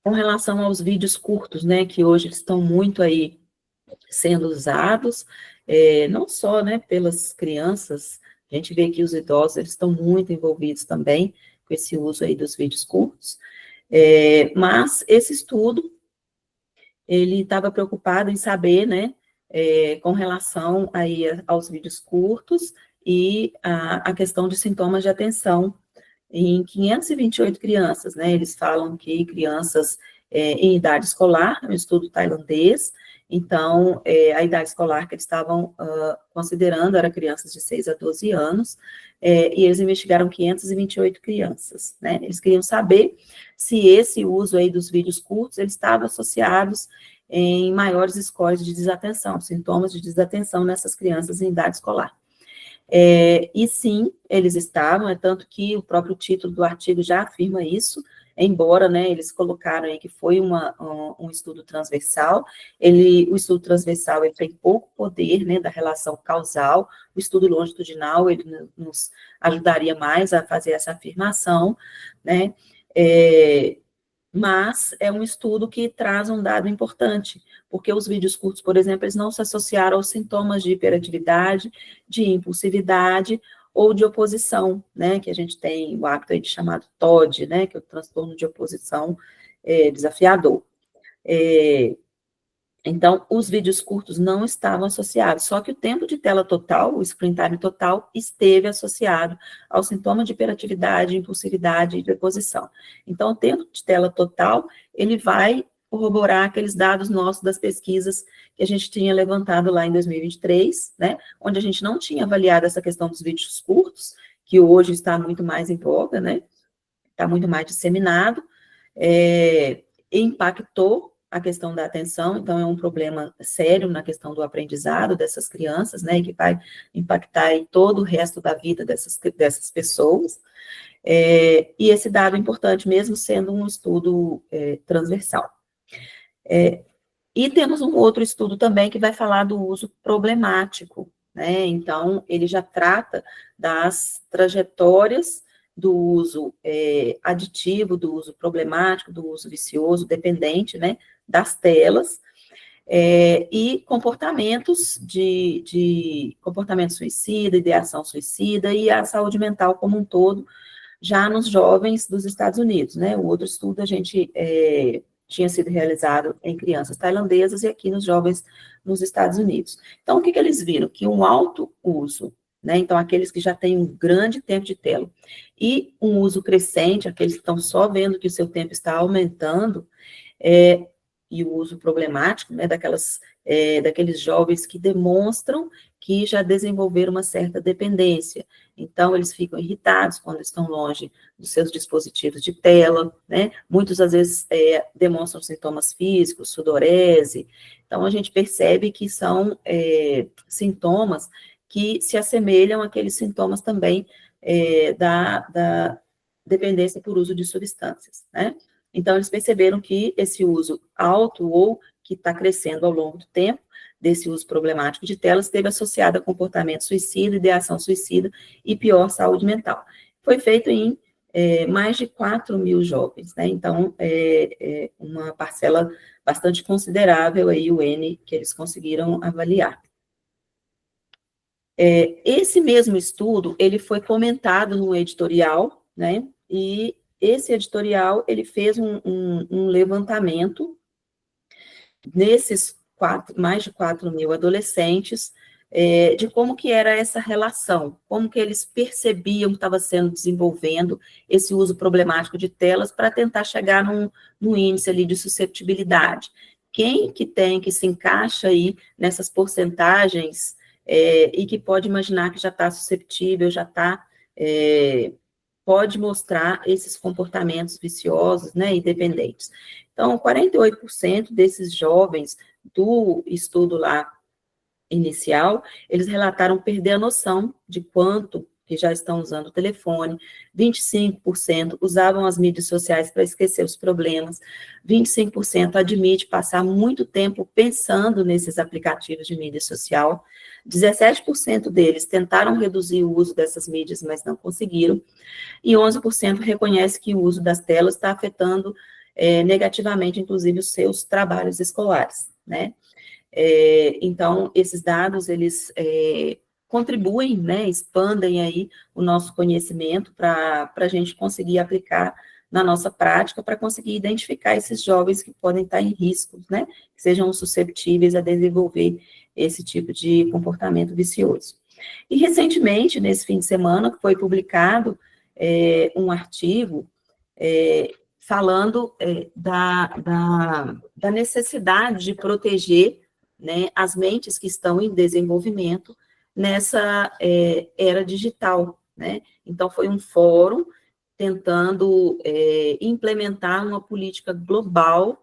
com relação aos vídeos curtos, né, que hoje estão muito aí sendo usados, não só, né, pelas crianças, a gente vê que os idosos, eles estão muito envolvidos também com esse uso aí dos vídeos curtos, mas esse estudo, ele estava preocupado em saber, né, com relação aí aos vídeos curtos e a questão de sintomas de atenção em 528 crianças, né, eles falam que crianças em idade escolar, é um estudo tailandês, então, a idade escolar que eles estavam considerando era crianças de 6 a 12 anos, e eles investigaram 528 crianças, né, eles queriam saber se esse uso aí dos vídeos curtos, eles estavam associados em maiores scores de desatenção, sintomas de desatenção nessas crianças em idade escolar. E sim, eles estavam, é tanto que o próprio título do artigo já afirma isso, embora, né, eles colocaram aí que foi um estudo transversal, o estudo transversal ele tem pouco poder, né, da relação causal, o estudo longitudinal, ele nos ajudaria mais a fazer essa afirmação, né, mas é um estudo que traz um dado importante, porque os vídeos curtos, por exemplo, eles não se associaram aos sintomas de hiperatividade, de impulsividade ou de oposição, né, que a gente tem o hábito aí de chamado TOD, né, que é o transtorno de oposição desafiador. Então, os vídeos curtos não estavam associados, só que o tempo de tela total, o screen time total, esteve associado ao sintoma de hiperatividade, impulsividade e deposição. Então, o tempo de tela total, ele vai corroborar aqueles dados nossos das pesquisas que a gente tinha levantado lá em 2023, né, onde a gente não tinha avaliado essa questão dos vídeos curtos, que hoje está muito mais em voga, né, está muito mais disseminado, impactou a questão da atenção, então é um problema sério na questão do aprendizado dessas crianças, né, e que vai impactar aí todo o resto da vida dessas pessoas, e esse dado é importante, mesmo sendo um estudo transversal. E temos um outro estudo também que vai falar do uso problemático, né, então ele já trata das trajetórias do uso aditivo, do uso problemático, do uso vicioso, dependente, né, das telas, e comportamentos de comportamento suicida, ideação suicida e a saúde mental como um todo, já nos jovens dos Estados Unidos, né? O outro estudo a gente tinha sido realizado em crianças tailandesas e aqui nos jovens nos Estados Unidos. Então, o que eles viram? Que um alto uso, né? Então, aqueles que já têm um grande tempo de tela e um uso crescente, aqueles que estão só vendo que o seu tempo está aumentando, e o uso problemático, né, daqueles jovens que demonstram que já desenvolveram uma certa dependência. Então, eles ficam irritados quando estão longe dos seus dispositivos de tela, né? Muitos, às vezes, demonstram sintomas físicos, sudorese. Então, a gente percebe que são sintomas que se assemelham àqueles sintomas também da dependência por uso de substâncias, né? Então, eles perceberam que esse uso alto ou que está crescendo ao longo do tempo, desse uso problemático de telas, esteve associado a comportamento suicida, ideação suicida e pior saúde mental. Foi feito em mais de 4 mil jovens, né? Então, uma parcela bastante considerável aí, o N, que eles conseguiram avaliar. Esse mesmo estudo, ele foi comentado no editorial, né? E esse editorial, ele fez um levantamento nesses mais de 4 mil adolescentes, de como que era essa relação, como que eles percebiam que estava sendo desenvolvendo esse uso problemático de telas para tentar chegar num índice ali de susceptibilidade. Quem que se encaixa aí nessas porcentagens e que pode imaginar que já está susceptível, já está... pode mostrar esses comportamentos viciosos, né, e dependentes. Então, 48% desses jovens do estudo lá inicial, eles relataram perder a noção de quanto que já estão usando o telefone, 25% usavam as mídias sociais para esquecer os problemas, 25% admite passar muito tempo pensando nesses aplicativos de mídia social, 17% deles tentaram reduzir o uso dessas mídias, mas não conseguiram, e 11% reconhece que o uso das telas está afetando negativamente, inclusive, os seus trabalhos escolares, né? Então, esses dados, eles contribuem, né, expandem aí o nosso conhecimento para a gente conseguir aplicar na nossa prática, para conseguir identificar esses jovens que podem estar em risco, né, que sejam susceptíveis a desenvolver esse tipo de comportamento vicioso. E, recentemente, nesse fim de semana, foi publicado um artigo falando da necessidade de proteger, né, as mentes que estão em desenvolvimento nessa era digital, né? Então, foi um fórum tentando implementar uma política global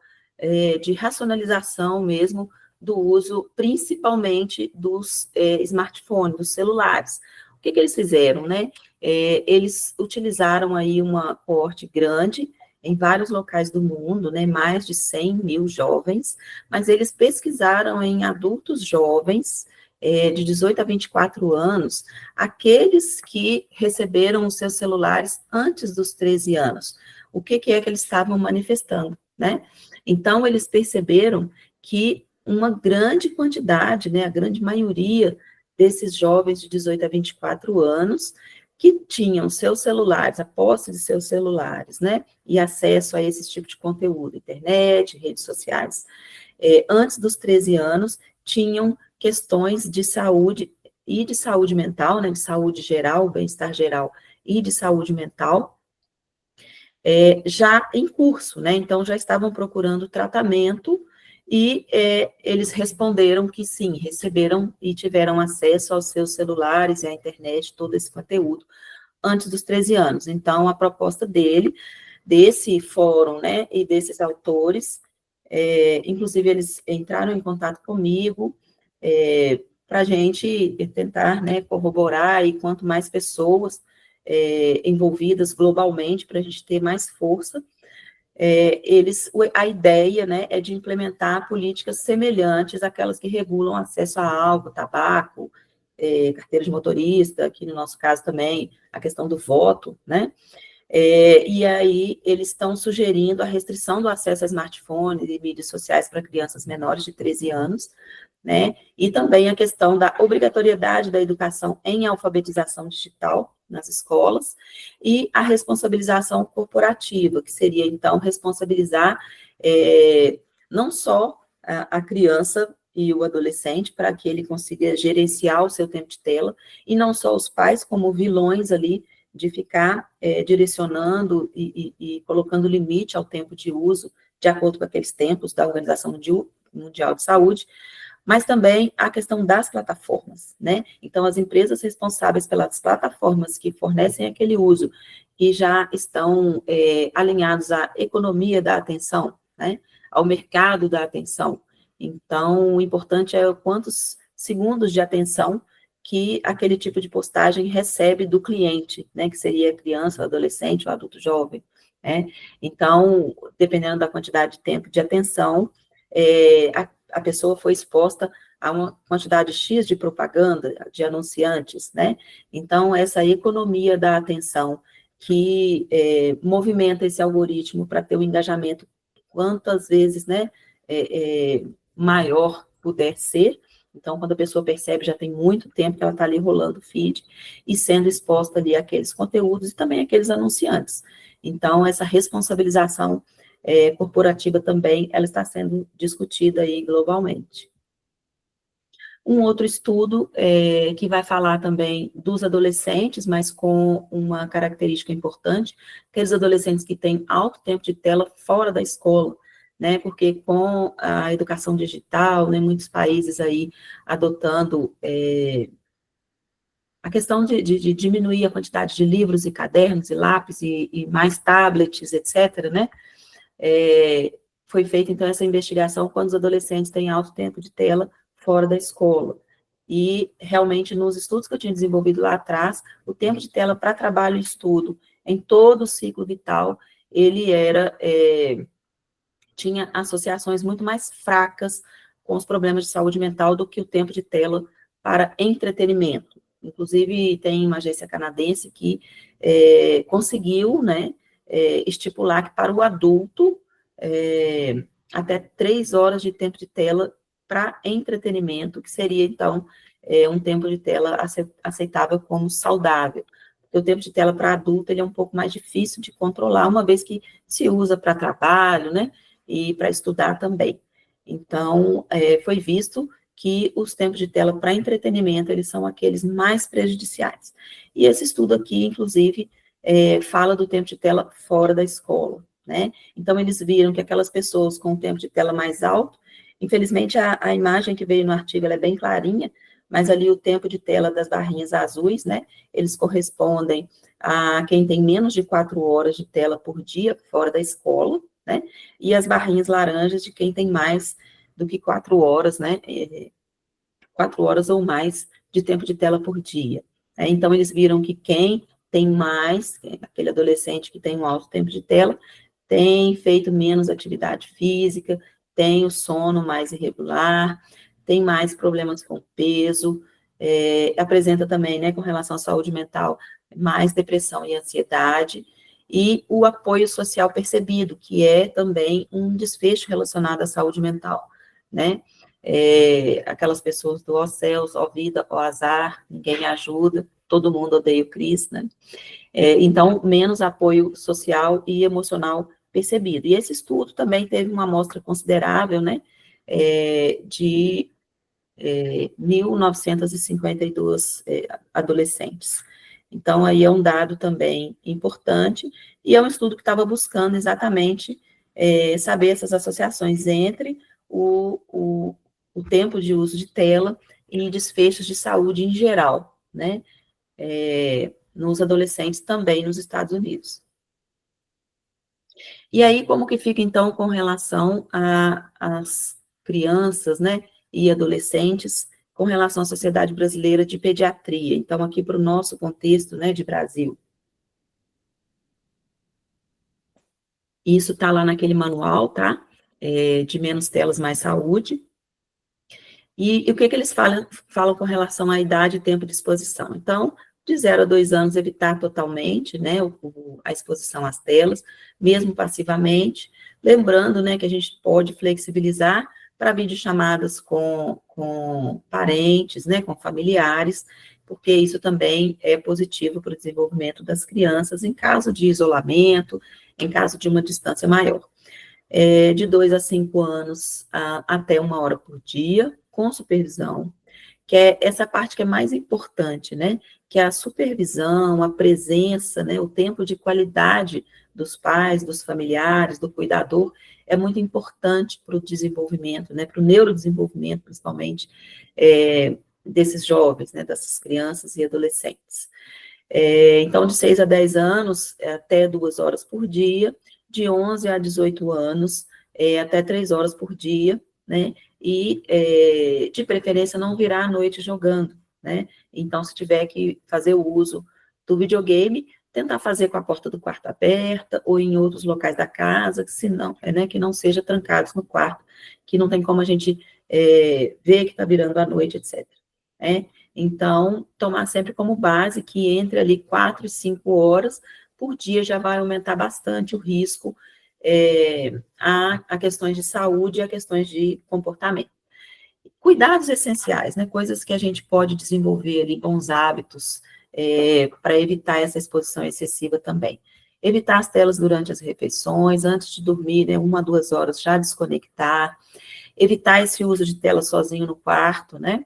de racionalização mesmo do uso, principalmente dos smartphones, dos celulares. O que eles fizeram, né? Eles utilizaram aí uma coorte grande em vários locais do mundo, né, mais de 100 mil jovens, mas eles pesquisaram em adultos jovens, de 18 a 24 anos, aqueles que receberam os seus celulares antes dos 13 anos. O que é que eles estavam manifestando, né? Então, eles perceberam que uma grande quantidade, né, a grande maioria desses jovens de 18 a 24 anos, que tinham seus celulares, a posse de seus celulares, né, e acesso a esse tipo de conteúdo, internet, redes sociais, antes dos 13 anos, tinham questões de saúde e de saúde mental, né, de saúde geral, bem-estar geral e de saúde mental, já em curso, né, então já estavam procurando tratamento e eles responderam que sim, receberam e tiveram acesso aos seus celulares e à internet, todo esse conteúdo, antes dos 13 anos. Então, a proposta desse fórum, né, e desses autores, inclusive eles entraram em contato comigo, para a gente tentar, né, corroborar, e quanto mais pessoas envolvidas globalmente, para a gente ter mais força, a ideia, né, é de implementar políticas semelhantes àquelas que regulam acesso a álcool, tabaco, carteira de motorista, aqui no nosso caso também, a questão do voto, né, e aí eles estão sugerindo a restrição do acesso a smartphones e mídias sociais para crianças menores de 13 anos, né, e também a questão da obrigatoriedade da educação em alfabetização digital nas escolas, e a responsabilização corporativa, que seria, então, responsabilizar não só a criança e o adolescente, para que ele consiga gerenciar o seu tempo de tela, e não só os pais como vilões ali, de ficar direcionando e colocando limite ao tempo de uso, de acordo com aqueles tempos da Organização Mundial de Saúde, mas também a questão das plataformas, né? Então, as empresas responsáveis pelas plataformas que fornecem aquele uso e já estão alinhados à economia da atenção, né? Ao mercado da atenção. Então, o importante é quantos segundos de atenção que aquele tipo de postagem recebe do cliente, né? Que seria a criança, o adolescente, o adulto jovem, né? Então, dependendo da quantidade de tempo de atenção, a pessoa foi exposta a uma quantidade X de propaganda, de anunciantes, né? Então, essa economia da atenção que movimenta esse algoritmo para ter o engajamento quantas vezes, né, maior puder ser. Então, quando a pessoa percebe, já tem muito tempo que ela está ali rolando o feed e sendo exposta ali àqueles conteúdos e também àqueles anunciantes. Então, essa responsabilização corporativa também, ela está sendo discutida aí globalmente. Um outro estudo que vai falar também dos adolescentes, mas com uma característica importante, aqueles adolescentes que têm alto tempo de tela fora da escola, né, porque com a educação digital, né, muitos países aí adotando a questão de diminuir a quantidade de livros e cadernos e lápis e mais tablets, etc., né, foi feita, então, essa investigação quando os adolescentes têm alto tempo de tela fora da escola. E, realmente, nos estudos que eu tinha desenvolvido lá atrás, o tempo de tela para trabalho e estudo, em todo o ciclo vital, ele tinha associações muito mais fracas com os problemas de saúde mental do que o tempo de tela para entretenimento. Inclusive, tem uma agência canadense que conseguiu, né, estipular que para o adulto, até 3 horas de tempo de tela para entretenimento, que seria, então, um tempo de tela aceitável como saudável. O tempo de tela para adulto ele é um pouco mais difícil de controlar, uma vez que se usa para trabalho, né, e para estudar também. Então, foi visto que os tempos de tela para entretenimento, eles são aqueles mais prejudiciais. E esse estudo aqui, inclusive, fala do tempo de tela fora da escola, né? Então, eles viram que aquelas pessoas com o tempo de tela mais alto, infelizmente, a imagem que veio no artigo, ela é bem clarinha, mas ali o tempo de tela das barrinhas azuis, né, eles correspondem a quem tem menos de 4 horas de tela por dia fora da escola, né, e as barrinhas laranjas de quem tem mais do que 4 horas, né, 4 horas ou mais de tempo de tela por dia. Então, eles viram que quem tem mais, aquele adolescente que tem um alto tempo de tela, tem feito menos atividade física, tem o sono mais irregular, tem mais problemas com peso, apresenta também, né, com relação à saúde mental, mais depressão e ansiedade, e o apoio social percebido, que é também um desfecho relacionado à saúde mental, né? aquelas pessoas do ó céus, ó vida, ó azar, ninguém me ajuda, todo mundo odeia o Cris, né? Então, menos apoio social e emocional percebido. E esse estudo também teve uma amostra considerável, né, de 1.952 adolescentes. Então, aí é um dado também importante, e é um estudo que estava buscando exatamente saber essas associações entre o tempo de uso de tela e desfechos de saúde em geral, né, nos adolescentes também nos Estados Unidos. E aí, como que fica, então, com relação às crianças, né, e adolescentes, com relação à Sociedade Brasileira de Pediatria? Então, aqui para o nosso contexto, né, de Brasil. Isso está lá naquele manual, tá? De Menos Telas, Mais Saúde. E o que eles falam com relação à idade e tempo de exposição? Então, de 0 a 2 anos, evitar totalmente, né, a exposição às telas, mesmo passivamente, lembrando, né, que a gente pode flexibilizar para videochamadas com parentes, né, com familiares, porque isso também é positivo para o desenvolvimento das crianças em caso de isolamento, em caso de uma distância maior. De 2 a 5 anos, até 1 hora por dia, com supervisão, que é essa parte que é mais importante, né? Que é a supervisão, a presença, né? O tempo de qualidade dos pais, dos familiares, do cuidador, é muito importante para o desenvolvimento, né? Para o neurodesenvolvimento, principalmente, desses jovens, né? Dessas crianças e adolescentes. Então, de 6 a 10 anos, até 2 horas por dia, de 11 a 18 anos, até 3 horas por dia, né? E, de preferência, não virar à noite jogando, né? Então, se tiver que fazer o uso do videogame, tentar fazer com a porta do quarto aberta, ou em outros locais da casa, que não seja trancados no quarto, que não tem como a gente ver que está virando à noite, etc. Então, tomar sempre como base que entre ali 4 e 5 horas por dia já vai aumentar bastante o risco a questões de saúde e a questões de comportamento. Cuidados essenciais, né? Coisas que a gente pode desenvolver ali, bons hábitos, para evitar essa exposição excessiva também. Evitar as telas durante as refeições, antes de dormir, né, 1 a 2 horas já desconectar. Evitar esse uso de tela sozinho no quarto, né?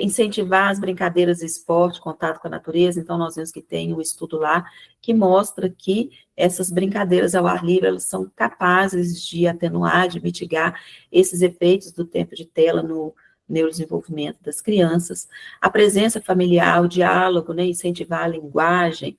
Incentivar as brincadeiras de esporte, contato com a natureza. Então, nós vemos que tem um estudo lá que mostra que essas brincadeiras ao ar livre, elas são capazes de atenuar, de mitigar esses efeitos do tempo de tela no neurodesenvolvimento das crianças. A presença familiar, o diálogo, né, incentivar a linguagem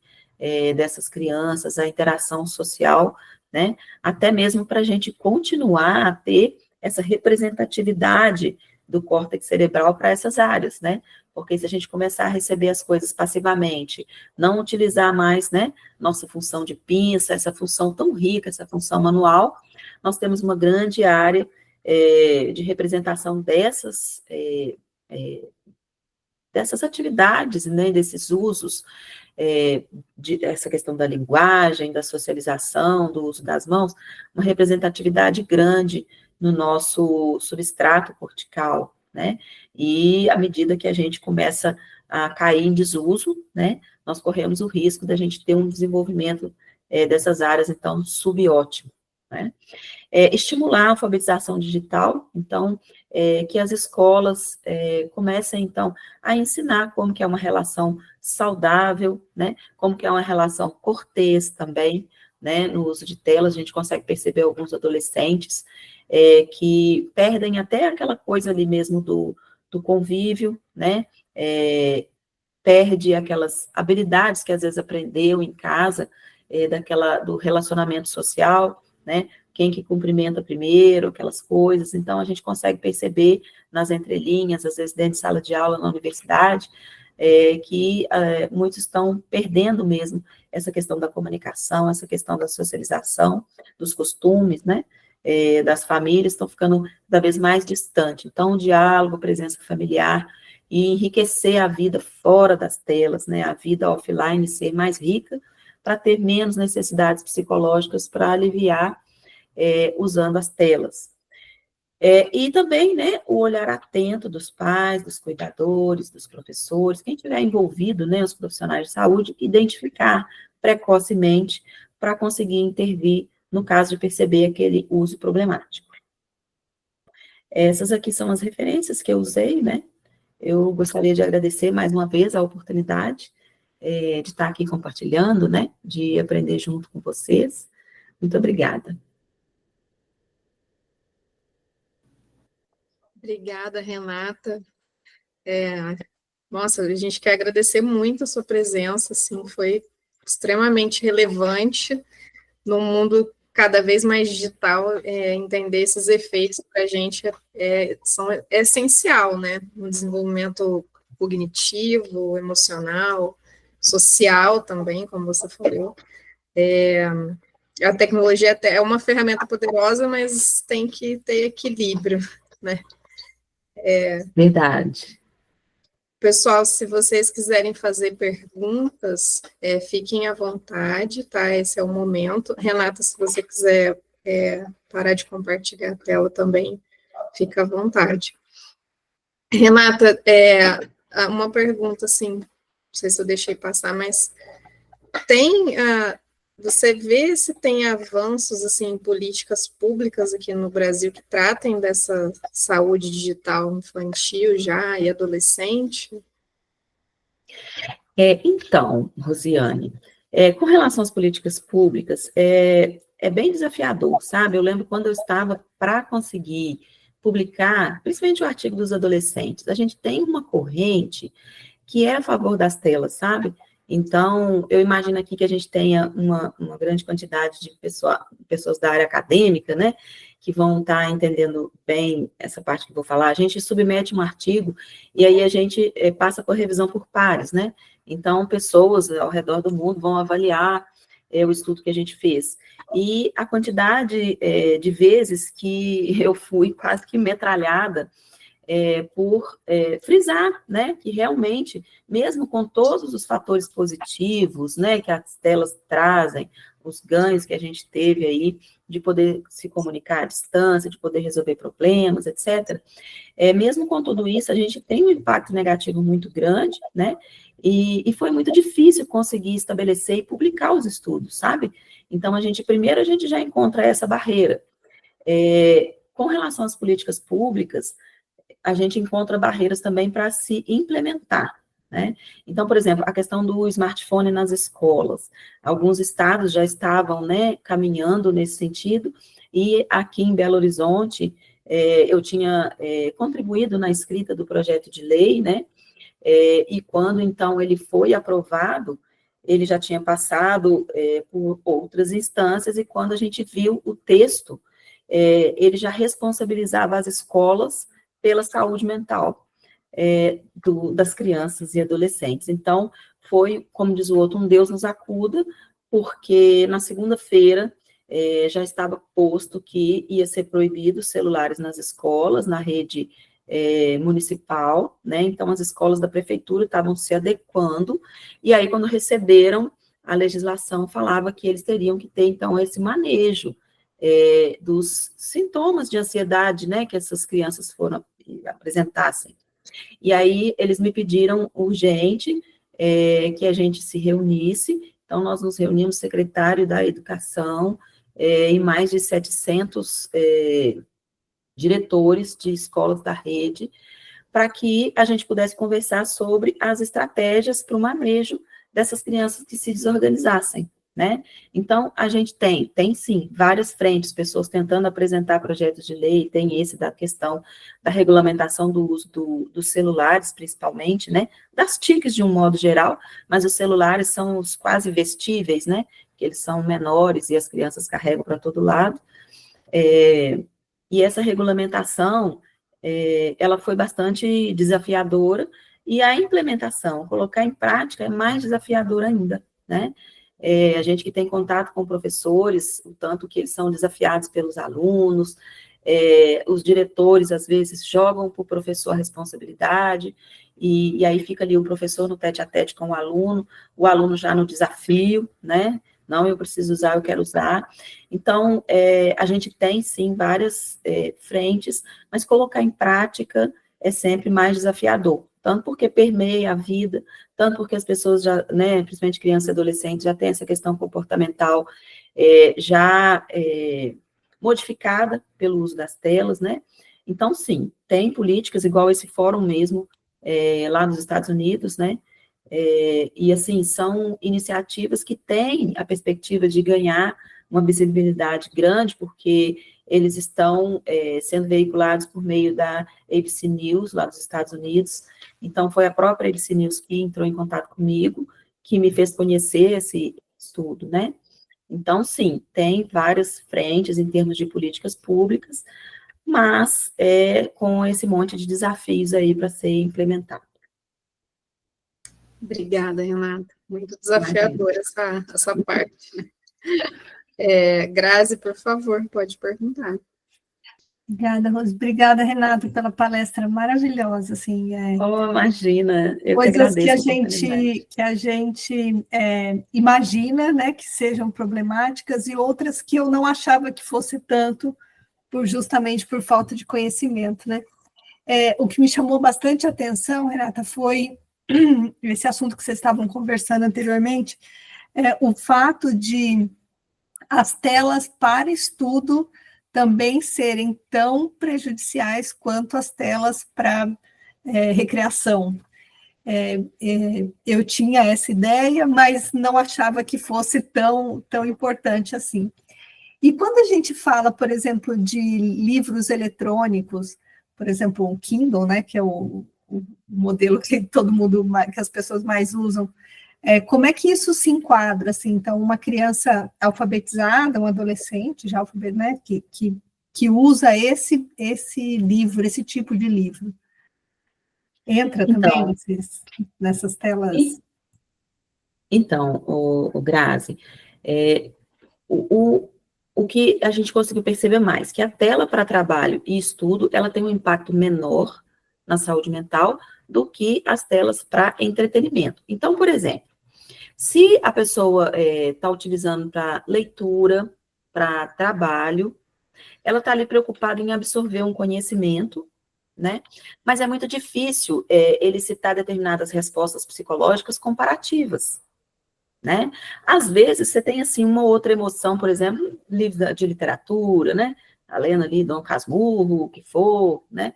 dessas crianças, a interação social, né, até mesmo para a gente continuar a ter essa representatividade do córtex cerebral para essas áreas, né? Porque se a gente começar a receber as coisas passivamente, não utilizar mais, né, nossa função de pinça, essa função tão rica, essa função manual, nós temos uma grande área de representação dessas atividades, né, desses usos, essa questão da linguagem, da socialização, do uso das mãos, uma representatividade grande no nosso substrato cortical, né? E à medida que a gente começa a cair em desuso, né, nós corremos o risco da gente ter um desenvolvimento dessas áreas, então, subótimo, né? Estimular a alfabetização digital, então, que as escolas comecem, então, a ensinar como que é uma relação saudável, né, como que é uma relação cortês também, né, no uso de telas. A gente consegue perceber alguns adolescentes que perdem até aquela coisa ali mesmo do convívio, né, perde aquelas habilidades que às vezes aprendeu em casa, do relacionamento social, né, quem que cumprimenta primeiro, aquelas coisas. Então, a gente consegue perceber nas entrelinhas, às vezes dentro de sala de aula na universidade, que muitos estão perdendo mesmo essa questão da comunicação, essa questão da socialização, dos costumes, né, das famílias, estão ficando cada vez mais distantes. Então, o diálogo, a presença familiar, e enriquecer a vida fora das telas, né, a vida offline ser mais rica, para ter menos necessidades psicológicas para aliviar usando as telas. E também, né, o olhar atento dos pais, dos cuidadores, dos professores, quem estiver envolvido, né, os profissionais de saúde, identificar precocemente para conseguir intervir no caso de perceber aquele uso problemático. Essas aqui são as referências que eu usei, né? Eu gostaria de agradecer mais uma vez a oportunidade de estar aqui compartilhando, né? De aprender junto com vocês. Muito obrigada. Obrigada, Renata. Nossa, a gente quer agradecer muito a sua presença, assim, foi extremamente relevante no mundo cada vez mais digital, entender esses efeitos para a gente é essencial, né, no desenvolvimento cognitivo, emocional, social também, como você falou. A tecnologia até é uma ferramenta poderosa, mas tem que ter equilíbrio, né? Verdade. Pessoal, se vocês quiserem fazer perguntas, fiquem à vontade, tá? Esse é o momento. Renata, se você quiser parar de compartilhar a tela também, fica à vontade. Renata, uma pergunta, assim, não sei se eu deixei passar, mas você vê se tem avanços, assim, em políticas públicas aqui no Brasil que tratem dessa saúde digital infantil já e adolescente? Então, Rosiane, com relação às políticas públicas, é bem desafiador, sabe? Eu lembro quando eu estava para conseguir publicar, principalmente o artigo dos adolescentes, a gente tem uma corrente que é a favor das telas, sabe? Então, eu imagino aqui que a gente tenha uma grande quantidade de pessoas da área acadêmica, né, que vão estar entendendo bem essa parte que eu vou falar. A gente submete um artigo e aí a gente passa por revisão por pares, né? Então, pessoas ao redor do mundo vão avaliar o estudo que a gente fez. E a quantidade de vezes que eu fui quase que metralhada por frisar, né, que realmente, mesmo com todos os fatores positivos, né, que as telas trazem, os ganhos que a gente teve aí, de poder se comunicar à distância, de poder resolver problemas, etc., mesmo com tudo isso, a gente tem um impacto negativo muito grande, né, e foi muito difícil conseguir estabelecer e publicar os estudos, sabe? Então, primeiro a gente já encontra essa barreira. Com relação às políticas públicas, a gente encontra barreiras também para se implementar, né? Então, por exemplo, a questão do smartphone nas escolas. Alguns estados já estavam, né, caminhando nesse sentido, e aqui em Belo Horizonte, eu tinha contribuído na escrita do projeto de lei, né, e quando, então, ele foi aprovado, ele já tinha passado por outras instâncias, e quando a gente viu o texto, ele já responsabilizava as escolas pela saúde mental das crianças e adolescentes. Então, foi, como diz o outro, um Deus nos acuda, porque na segunda-feira já estava posto que ia ser proibido os celulares nas escolas, na rede municipal, né? Então, as escolas da prefeitura estavam se adequando, e aí, quando receberam a legislação, falava que eles teriam que ter, então, esse manejo dos sintomas de ansiedade, né, que essas crianças apresentassem. E aí, eles me pediram urgente que a gente se reunisse, então nós nos reunimos, secretário da Educação, e mais de 700 diretores de escolas da rede, para que a gente pudesse conversar sobre as estratégias para o manejo dessas crianças que se desorganizassem, né? Então, a gente tem sim, várias frentes, pessoas tentando apresentar projetos de lei, tem esse da questão da regulamentação do uso dos celulares, principalmente, né? Das TICs de um modo geral, mas os celulares são os quase vestíveis, né? Que eles são menores e as crianças carregam para todo lado. E essa regulamentação, ela foi bastante desafiadora, e a implementação, colocar em prática, é mais desafiador ainda, né? A gente que tem contato com professores, o tanto que eles são desafiados pelos alunos, os diretores, às vezes, jogam para o professor a responsabilidade, e aí fica ali o professor no tete-a-tete com o aluno já no desafio, né? não, eu preciso usar, eu quero usar. Então, a gente tem, sim, várias frentes, mas colocar em prática é sempre mais desafiador, tanto porque permeia a vida, tanto porque as pessoas já, né, principalmente crianças e adolescentes, já têm essa questão comportamental já modificada pelo uso das telas, né? Então, sim, tem políticas, igual esse fórum mesmo, lá nos Estados Unidos, né? E, assim, são iniciativas que têm a perspectiva de ganhar uma visibilidade grande, porque eles estão sendo veiculados por meio da ABC News, lá dos Estados Unidos. Então, foi a própria ABC News que entrou em contato comigo, que me fez conhecer esse estudo, né? Então, sim, tem várias frentes em termos de políticas públicas, mas com esse monte de desafios aí para ser implementado. Obrigada, Renata. Muito desafiadora essa parte. Né? Grazi, por favor, pode perguntar. Obrigada, Rose. Obrigada, Renata, pela palestra maravilhosa. Assim, imagina, eu coisas que agradeço que a gente imagina, né, que sejam problemáticas e outras que eu não achava que fosse tanto, justamente por falta de conhecimento, né? O que me chamou bastante atenção, Renata, foi esse assunto que vocês estavam conversando anteriormente, o fato de as telas para estudo também serem tão prejudiciais quanto as telas para recreação. Eu tinha essa ideia, mas não achava que fosse tão importante assim. E quando a gente fala, por exemplo, de livros eletrônicos, por exemplo, o Kindle, né, que é o modelo que todo mundo, que as pessoas mais usam, como é que isso se enquadra? Assim, então, uma criança alfabetizada, um adolescente já alfabetizado, né, que usa esse livro, esse tipo de livro, entra também nessas telas? Então, o Grazi, o que a gente conseguiu perceber mais, que a tela para trabalho e estudo, ela tem um impacto menor na saúde mental do que as telas para entretenimento. Então, por exemplo, se a pessoa está utilizando para leitura, para trabalho, ela está ali preocupada em absorver um conhecimento, né? Mas é muito difícil ele citar determinadas respostas psicológicas comparativas, né? Às vezes você tem, assim, uma outra emoção, por exemplo, livro de literatura, né? Tá lendo ali Dom Casmurro, o que for, né?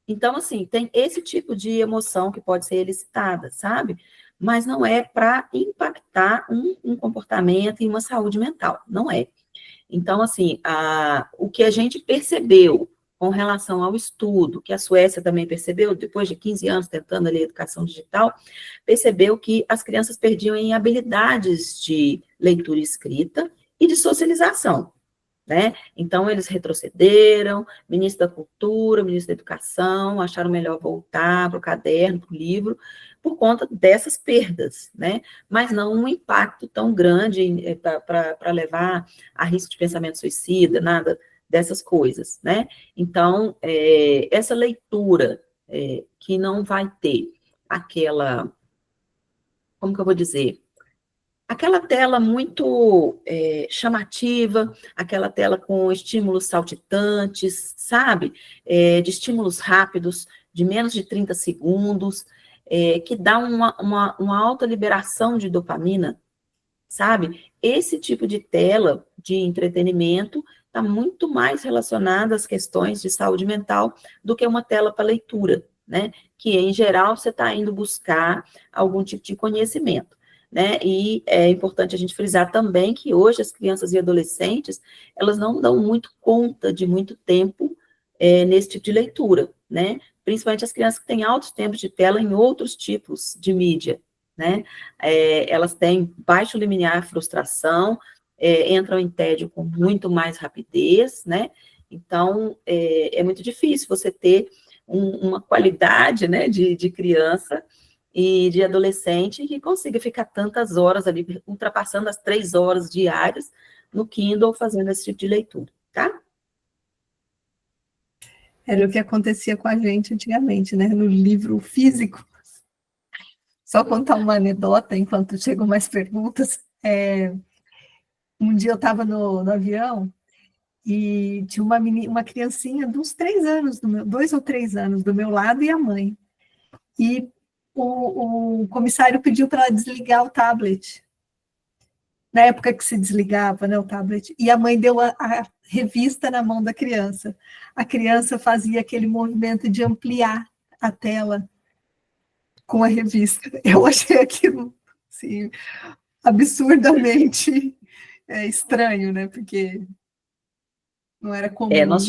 Então, assim, tem esse tipo de emoção que pode ser elicitada, sabe? Mas não é para impactar um comportamento e uma saúde mental, não é. Então, assim, o que a gente percebeu com relação ao estudo, que a Suécia também percebeu, depois de 15 anos tentando ali a educação digital, percebeu que as crianças perdiam em habilidades de leitura e escrita e de socialização, né? Então, eles retrocederam, ministro da Cultura, ministro da Educação, acharam melhor voltar para o caderno, para o livro, por conta dessas perdas, né? Mas não um impacto tão grande para levar a risco de pensamento suicida, nada dessas coisas, né? Então, essa leitura que não vai ter aquela, como que eu vou dizer? Aquela tela muito chamativa, aquela tela com estímulos saltitantes, sabe? De estímulos rápidos, de menos de 30 segundos, que dá uma alta liberação de dopamina, sabe? Esse tipo de tela de entretenimento está muito mais relacionada às questões de saúde mental do que uma tela para leitura, né? Que, em geral, você está indo buscar algum tipo de conhecimento. Né? E é importante a gente frisar também que hoje as crianças e adolescentes, elas não dão muito conta de muito tempo nesse tipo de leitura, né? Principalmente as crianças que têm altos tempos de tela em outros tipos de mídia, né? Elas têm baixo limiar frustração, entram em tédio com muito mais rapidez, né? Então, é muito difícil você ter uma qualidade, né, de criança e de adolescente que consiga ficar tantas horas ali, ultrapassando as 3 horas diárias no Kindle, fazendo esse tipo de leitura, tá? Era o que acontecia com a gente antigamente, né? No livro físico. Só contar uma anedota enquanto chegam mais perguntas. Um dia eu estava no avião e tinha uma criancinha de uns 3 anos, 2 ou 3 anos, do meu lado, e a mãe. E o comissário pediu para ela desligar o tablet, na época que se desligava, né, o tablet, e a mãe deu a revista na mão da criança. A criança fazia aquele movimento de ampliar a tela com a revista. Eu achei aquilo, assim, absurdamente estranho, né, porque não era comum. Nós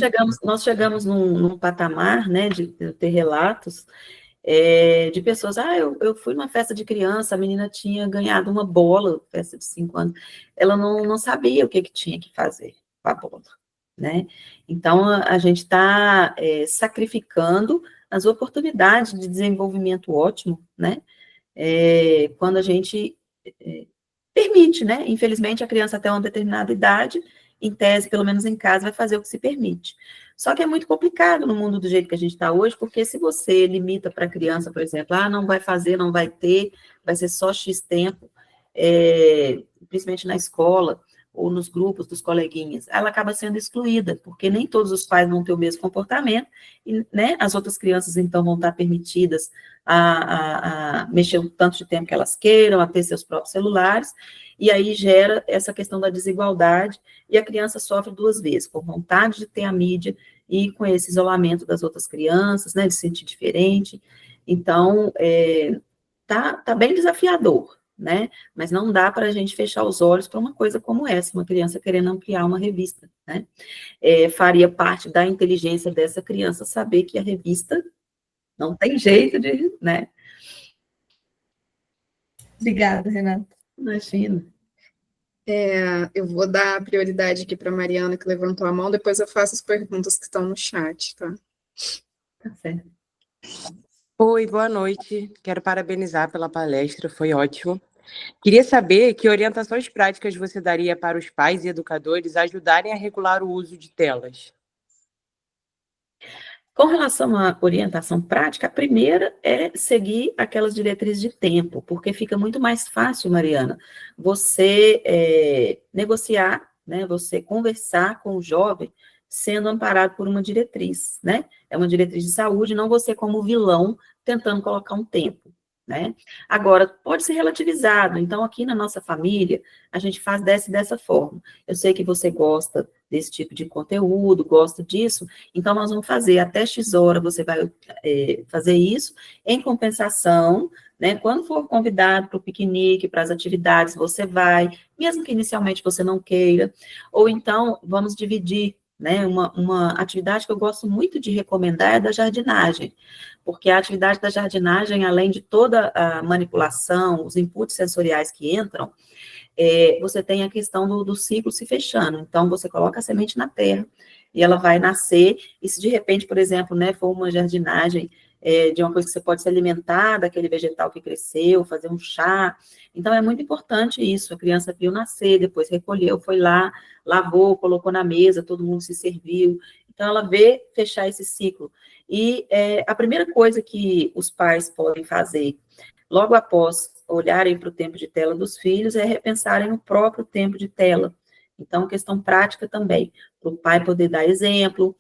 chegamos num patamar, né, de ter relatos de pessoas, eu fui numa festa de criança, a menina tinha ganhado uma bola, festa de 5 anos, ela não sabia o que tinha que fazer com a bola, né? Então, a gente está sacrificando as oportunidades de desenvolvimento ótimo, né? Quando a gente permite, né? Infelizmente, a criança até uma determinada idade, em tese, pelo menos em casa, vai fazer o que se permite. Só que é muito complicado no mundo do jeito que a gente está hoje, porque se você limita para a criança, por exemplo, não vai fazer, não vai ter, vai ser só X tempo, principalmente na escola, ou nos grupos dos coleguinhas, ela acaba sendo excluída, porque nem todos os pais vão ter o mesmo comportamento, e, né, as outras crianças, então, vão estar permitidas a mexer o tanto de tempo que elas queiram, a ter seus próprios celulares, e aí gera essa questão da desigualdade, e a criança sofre 2 vezes, com vontade de ter a mídia, e com esse isolamento das outras crianças, né, de se sentir diferente. Então, tá bem desafiador, né? Mas não dá para a gente fechar os olhos para uma coisa como essa, uma criança querendo ampliar uma revista, né? Faria parte da inteligência dessa criança saber que a revista não tem jeito de, né? Obrigada, Renata. Imagina. Eu vou dar prioridade aqui para a Mariana, que levantou a mão, depois eu faço as perguntas que estão no chat, tá? Tá certo. Oi, boa noite. Quero parabenizar pela palestra, foi ótimo. Queria saber que orientações práticas você daria para os pais e educadores ajudarem a regular o uso de telas. Com relação à orientação prática, a primeira é seguir aquelas diretrizes de tempo, porque fica muito mais fácil, Mariana, você negociar, né, você conversar com o jovem sendo amparado por uma diretriz, né? É uma diretriz de saúde, não você como vilão tentando colocar um tempo, né? Agora, pode ser relativizado, então aqui na nossa família, a gente faz dessa forma. Eu sei que você gosta desse tipo de conteúdo, gosta disso, então nós vamos fazer até X hora, você vai fazer isso, em compensação, né, quando for convidado para o piquenique, para as atividades, você vai, mesmo que inicialmente você não queira, ou então vamos dividir, né, uma atividade que eu gosto muito de recomendar é a da jardinagem, porque a atividade da jardinagem, além de toda a manipulação, os inputs sensoriais que entram, você tem a questão do ciclo se fechando. Então, você coloca a semente na terra e ela vai nascer, e se de repente, por exemplo, né, for uma jardinagem de uma coisa que você pode se alimentar daquele vegetal que cresceu, fazer um chá, então é muito importante isso, a criança viu nascer, depois recolheu, foi lá, lavou, colocou na mesa, todo mundo se serviu, então ela vê fechar esse ciclo. E a primeira coisa que os pais podem fazer, logo após olharem para o tempo de tela dos filhos, é repensarem o próprio tempo de tela. Então, questão prática também, para o pai poder dar exemplo,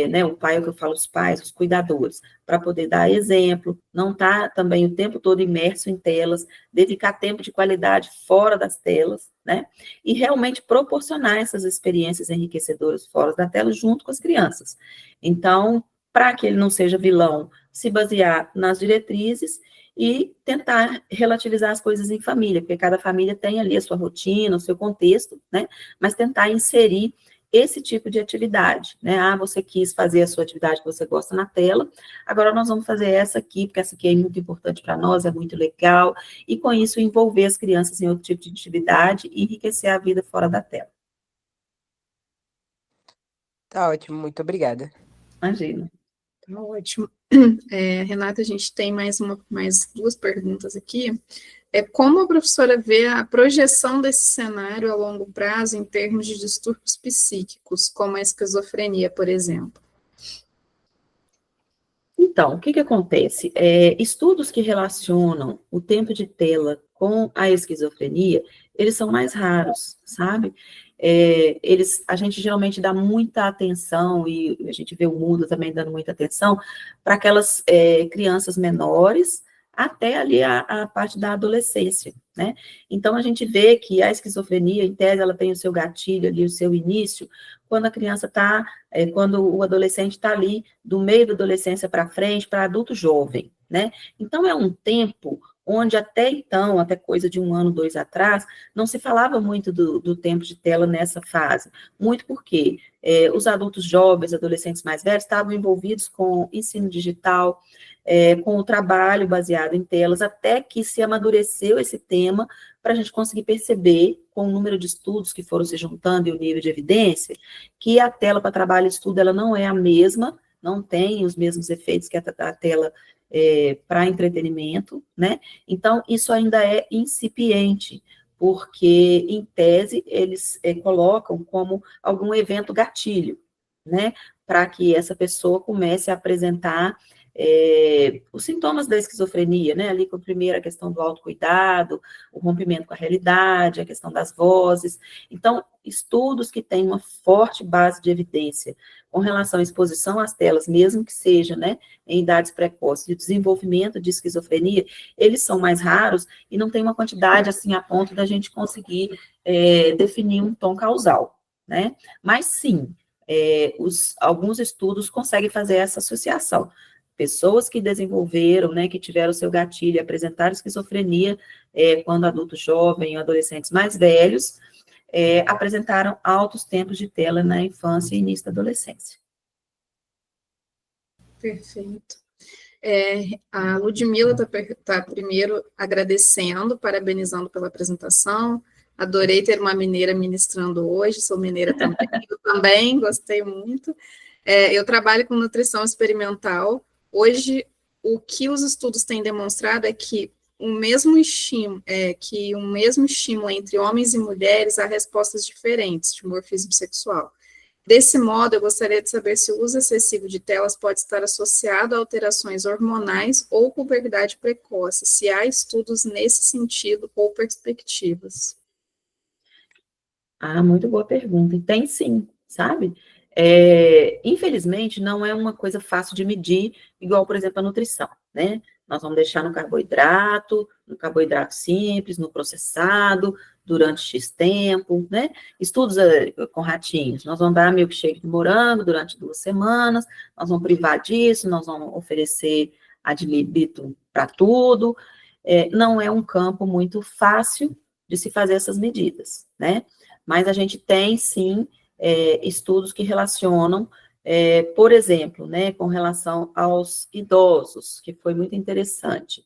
né, o pai é o que eu falo, os pais, os cuidadores, para poder dar exemplo, não estar também o tempo todo imerso em telas, dedicar tempo de qualidade fora das telas, né, e realmente proporcionar essas experiências enriquecedoras fora da tela junto com as crianças. Então, para que ele não seja vilão, se basear nas diretrizes e tentar relativizar as coisas em família, porque cada família tem ali a sua rotina, o seu contexto, né? Mas tentar inserir esse tipo de atividade, né? Você quis fazer a sua atividade que você gosta na tela, agora nós vamos fazer essa aqui, porque essa aqui é muito importante para nós, é muito legal, e com isso envolver as crianças em outro tipo de atividade e enriquecer a vida fora da tela. Tá ótimo, muito obrigada. Imagina. Tá ótimo. Renata, a gente tem mais 2 perguntas aqui. Como a professora vê a projeção desse cenário a longo prazo em termos de distúrbios psíquicos, como a esquizofrenia, por exemplo? Então, o que acontece? Estudos que relacionam o tempo de tela com a esquizofrenia, eles são mais raros, sabe? A gente geralmente dá muita atenção, e a gente vê o mundo também dando muita atenção, para aquelas crianças menores, até ali a parte da adolescência, né? Então, a gente vê que a esquizofrenia, em tese, ela tem o seu gatilho ali, o seu início, quando a criança está, quando o adolescente está ali, do meio da adolescência para frente, para adulto jovem, né? Então, é um tempo onde até então, até coisa de 1 ano, 2 atrás, não se falava muito do tempo de tela nessa fase, muito porque os adultos jovens, adolescentes mais velhos, estavam envolvidos com ensino digital, com o trabalho baseado em telas, até que se amadureceu esse tema para a gente conseguir perceber, com o número de estudos que foram se juntando e o nível de evidência, que a tela para trabalho e estudo, ela não é a mesma, não tem os mesmos efeitos que a tela para entretenimento, né? Então, isso ainda é incipiente, porque, em tese, eles colocam como algum evento gatilho, né? Para que essa pessoa comece a apresentar os sintomas da esquizofrenia, né? Ali com a primeira questão do autocuidado, o rompimento com a realidade, a questão das vozes. Então, estudos que têm uma forte base de evidência com relação à exposição às telas, mesmo que seja, né, em idades precoces, e o desenvolvimento de esquizofrenia, eles são mais raros e não tem uma quantidade, assim, a ponto da gente conseguir definir um tom causal, né? Mas, sim, alguns estudos conseguem fazer essa associação. Pessoas que desenvolveram, né, que tiveram o seu gatilho, apresentaram esquizofrenia quando adultos jovens ou adolescentes mais velhos, apresentaram altos tempos de tela na infância e início da adolescência. Perfeito. A Ludmila está primeiro agradecendo, parabenizando pela apresentação. Adorei ter uma mineira ministrando hoje, sou mineira também, eu também gostei muito. Eu trabalho com nutrição experimental. Hoje, o que os estudos têm demonstrado é que o mesmo estímulo entre homens e mulheres há respostas diferentes de dimorfismo sexual. Desse modo, eu gostaria de saber se o uso excessivo de telas pode estar associado a alterações hormonais ou puberdade precoce, se há estudos nesse sentido ou perspectivas. Muito boa pergunta. E tem sim, sabe? Infelizmente, não é uma coisa fácil de medir, igual, por exemplo, a nutrição, né? Nós vamos deixar no carboidrato simples, no processado, durante X tempo, né? Estudos com ratinhos, nós vamos dar milkshake de morango durante 2 semanas, nós vamos privar disso, nós vamos oferecer adlibito para tudo. Não é um campo muito fácil de se fazer essas medidas, né? Mas a gente tem, sim, estudos que relacionam, por exemplo, né, com relação aos idosos, que foi muito interessante.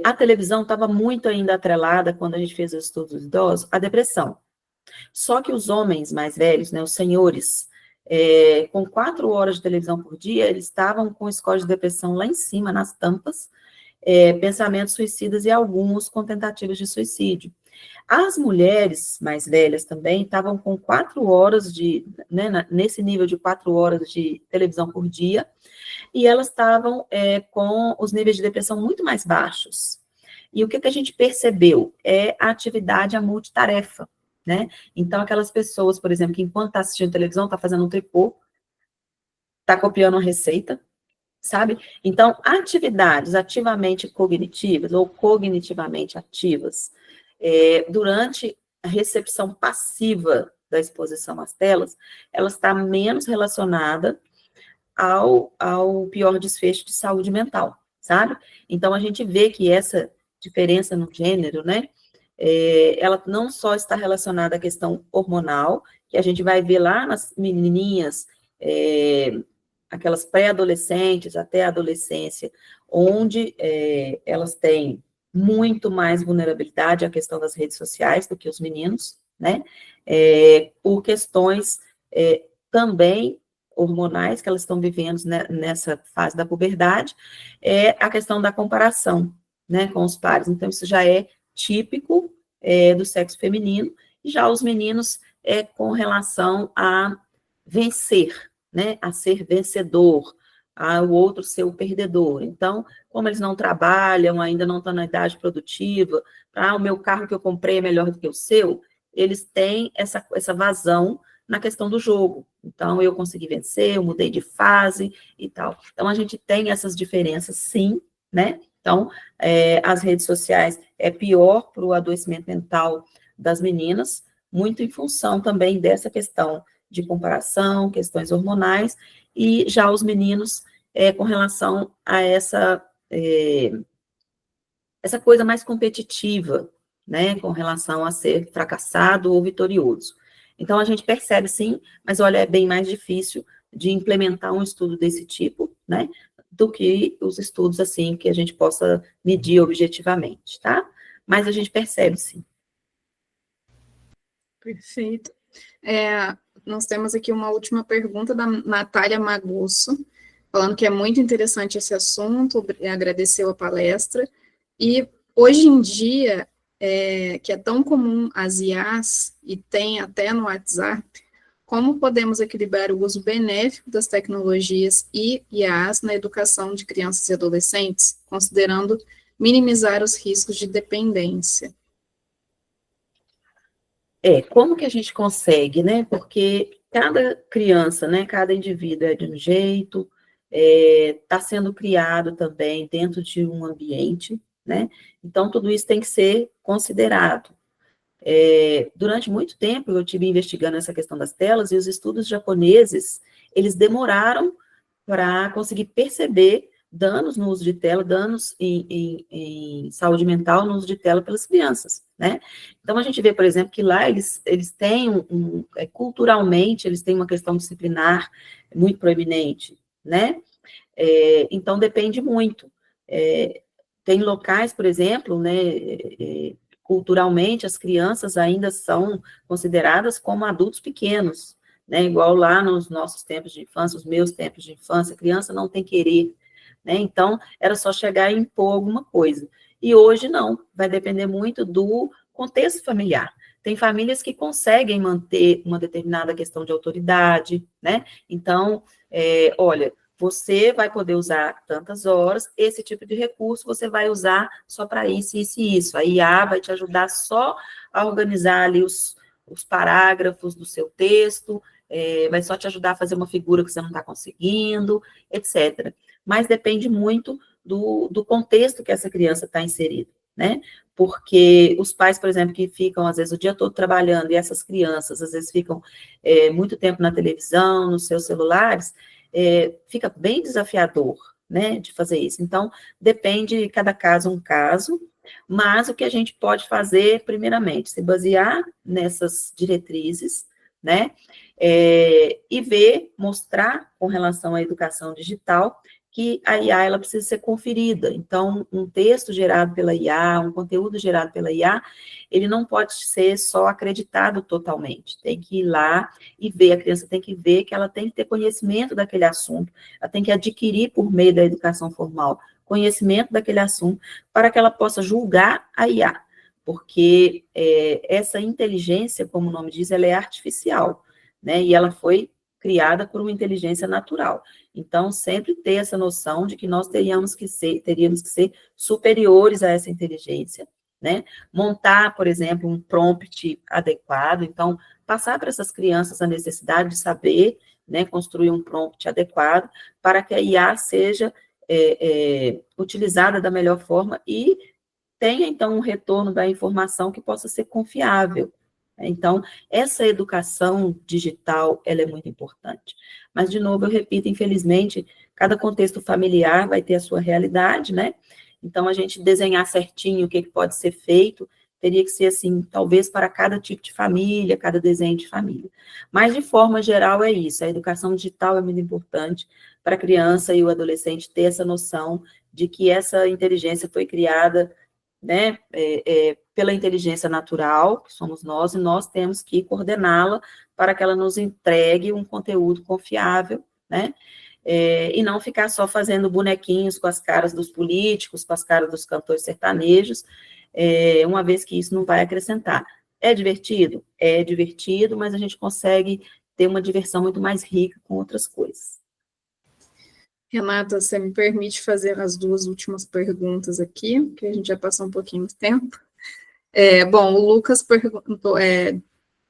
A televisão estava muito ainda atrelada, quando a gente fez os estudos dos idosos, à depressão. Só que os homens mais velhos, né, os senhores, com 4 horas de televisão por dia, eles estavam com o score de depressão lá em cima, nas tampas, pensamentos suicidas e alguns com tentativas de suicídio. As mulheres mais velhas também estavam com 4 horas nesse nível de 4 horas de televisão por dia, e elas estavam com os níveis de depressão muito mais baixos. E o que a gente percebeu? A atividade, a multitarefa, né? Então, aquelas pessoas, por exemplo, que enquanto está assistindo televisão, está fazendo um tricô, está copiando uma receita, sabe? Então, atividades ativamente cognitivas ou cognitivamente ativas, durante a recepção passiva da exposição às telas, ela está menos relacionada ao pior desfecho de saúde mental, sabe? Então, a gente vê que essa diferença no gênero, né, ela não só está relacionada à questão hormonal, que a gente vai ver lá nas menininhas, aquelas pré-adolescentes até a adolescência, onde elas têm muito mais vulnerabilidade à questão das redes sociais do que os meninos, né? Por questões também hormonais que elas estão vivendo nessa fase da puberdade, a questão da comparação, né, com os pares. Então, isso já é típico do sexo feminino, e já os meninos com relação a vencer, né, a ser vencedor, o outro ser o perdedor. Então, como eles não trabalham, ainda não estão na idade produtiva, o meu carro que eu comprei é melhor do que o seu, eles têm essa vazão na questão do jogo. Então, eu consegui vencer, eu mudei de fase e tal. Então, a gente tem essas diferenças, sim, né? Então, as redes sociais é pior para o adoecimento mental das meninas, muito em função também dessa questão de comparação, questões hormonais, e já os meninos, com relação a essa coisa mais competitiva, né, com relação a ser fracassado ou vitorioso. Então, a gente percebe, sim, mas olha, é bem mais difícil de implementar um estudo desse tipo, né, do que os estudos, assim, que a gente possa medir objetivamente, tá? Mas a gente percebe, sim. Perfeito. Nós temos aqui uma última pergunta da Natália Magusso, falando que é muito interessante esse assunto, agradeceu a palestra, e hoje em dia, que é tão comum as IAs, e tem até no WhatsApp, como podemos equilibrar o uso benéfico das tecnologias e IAs na educação de crianças e adolescentes, considerando minimizar os riscos de dependência? Como que a gente consegue, né? Porque cada criança, né, cada indivíduo é de um jeito, está sendo criado também dentro de um ambiente, né? Então, tudo isso tem que ser considerado. Durante muito tempo, eu tive investigando essa questão das telas, e os estudos japoneses, eles demoraram para conseguir perceber danos no uso de tela, danos em saúde mental no uso de tela pelas crianças, né? Então, a gente vê, por exemplo, que lá eles têm culturalmente, eles têm uma questão disciplinar muito proeminente, né? Então, depende muito. Tem locais, por exemplo, né, culturalmente, as crianças ainda são consideradas como adultos pequenos, né, igual lá nos nossos tempos de infância, os meus tempos de infância, a criança não tem querer, né, então era só chegar e impor alguma coisa. E hoje não, vai depender muito do contexto familiar. Tem famílias que conseguem manter uma determinada questão de autoridade, né, então, olha, você vai poder usar tantas horas, esse tipo de recurso você vai usar só para isso, isso e isso. A IA vai te ajudar só a organizar ali os parágrafos do seu texto, vai só te ajudar a fazer uma figura que você não está conseguindo, etc. Mas depende muito do contexto que essa criança está inserida, né? Porque os pais, por exemplo, que ficam, às vezes, o dia todo trabalhando, e essas crianças, às vezes, ficam muito tempo na televisão, nos seus celulares, fica bem desafiador, né, de fazer isso. Então, depende de cada caso um caso, mas o que a gente pode fazer, primeiramente, se basear nessas diretrizes, né, e ver, mostrar com relação à educação digital, que a IA, ela precisa ser conferida. Então, um texto gerado pela IA, um conteúdo gerado pela IA, ele não pode ser só acreditado totalmente. Tem que ir lá e ver, a criança tem que ver que ela tem que ter conhecimento daquele assunto, ela tem que adquirir, por meio da educação formal, conhecimento daquele assunto, para que ela possa julgar a IA. Porque essa inteligência, como o nome diz, ela é artificial, né? E ela foi criada por uma inteligência natural. Então, sempre ter essa noção de que nós teríamos que ser superiores a essa inteligência, né? Montar, por exemplo, um prompt adequado. Então, passar para essas crianças a necessidade de saber, né, construir um prompt adequado para que a IA seja utilizada da melhor forma e tenha, então, um retorno da informação que possa ser confiável. Então, essa educação digital, ela é muito importante. Mas, de novo, eu repito, infelizmente, cada contexto familiar vai ter a sua realidade, né? Então, a gente desenhar certinho o que pode ser feito, teria que ser assim, talvez para cada tipo de família, cada desenho de família. Mas, de forma geral, é isso. A educação digital é muito importante para a criança e o adolescente ter essa noção de que essa inteligência foi criada, né, pela inteligência natural, que somos nós, e nós temos que coordená-la para que ela nos entregue um conteúdo confiável, né, e não ficar só fazendo bonequinhos com as caras dos políticos, com as caras dos cantores sertanejos, uma vez que isso não vai acrescentar. É divertido? É divertido, mas a gente consegue ter uma diversão muito mais rica com outras coisas. Renata, você me permite fazer as duas últimas perguntas aqui, porque a gente já passou um pouquinho de tempo. Bom, o Lucas perguntou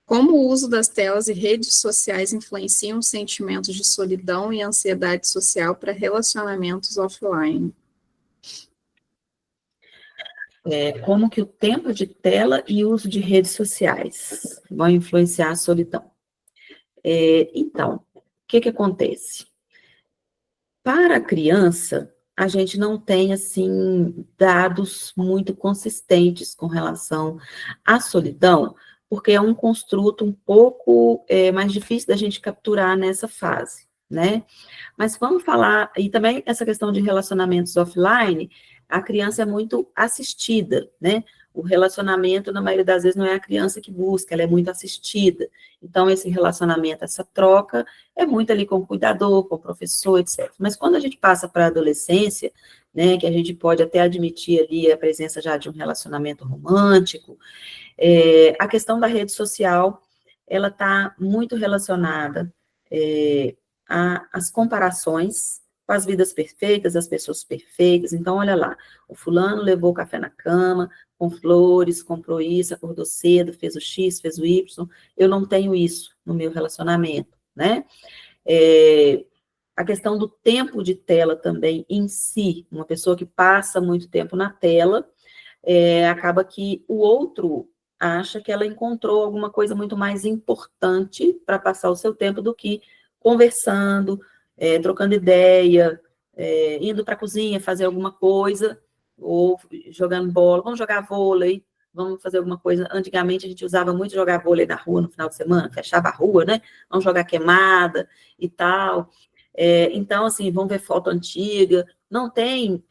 como o uso das telas e redes sociais influenciam os sentimentos de solidão e ansiedade social para relacionamentos offline. Como que o tempo de tela e o uso de redes sociais vão influenciar a solidão? Então, o que acontece? Para a criança, a gente não tem, assim, dados muito consistentes com relação à solidão, porque é um construto um pouco mais difícil da gente capturar nessa fase, né? Mas vamos falar, e também essa questão de relacionamentos offline, a criança é muito assistida, né? O relacionamento, na maioria das vezes, não é a criança que busca, ela é muito assistida. Então, esse relacionamento, essa troca, é muito ali com o cuidador, com o professor, etc. Mas quando a gente passa para a adolescência, né, que a gente pode até admitir ali a presença já de um relacionamento romântico, a questão da rede social, ela está muito relacionada às comparações com as vidas perfeitas, as pessoas perfeitas. Então, olha lá, o fulano levou o café na cama, com flores, comprou isso, acordou cedo, fez o X, fez o Y. Eu não tenho isso no meu relacionamento, né? A questão do tempo de tela também em si, uma pessoa que passa muito tempo na tela, acaba que o outro acha que ela encontrou alguma coisa muito mais importante para passar o seu tempo do que conversando, trocando ideia, indo para a cozinha fazer alguma coisa, ou jogando bola, vamos jogar vôlei, vamos fazer alguma coisa. Antigamente a gente usava muito jogar vôlei na rua no final de semana, fechava a rua, né? Vamos jogar queimada e tal. Então, assim, vamos ver foto antiga. Não tem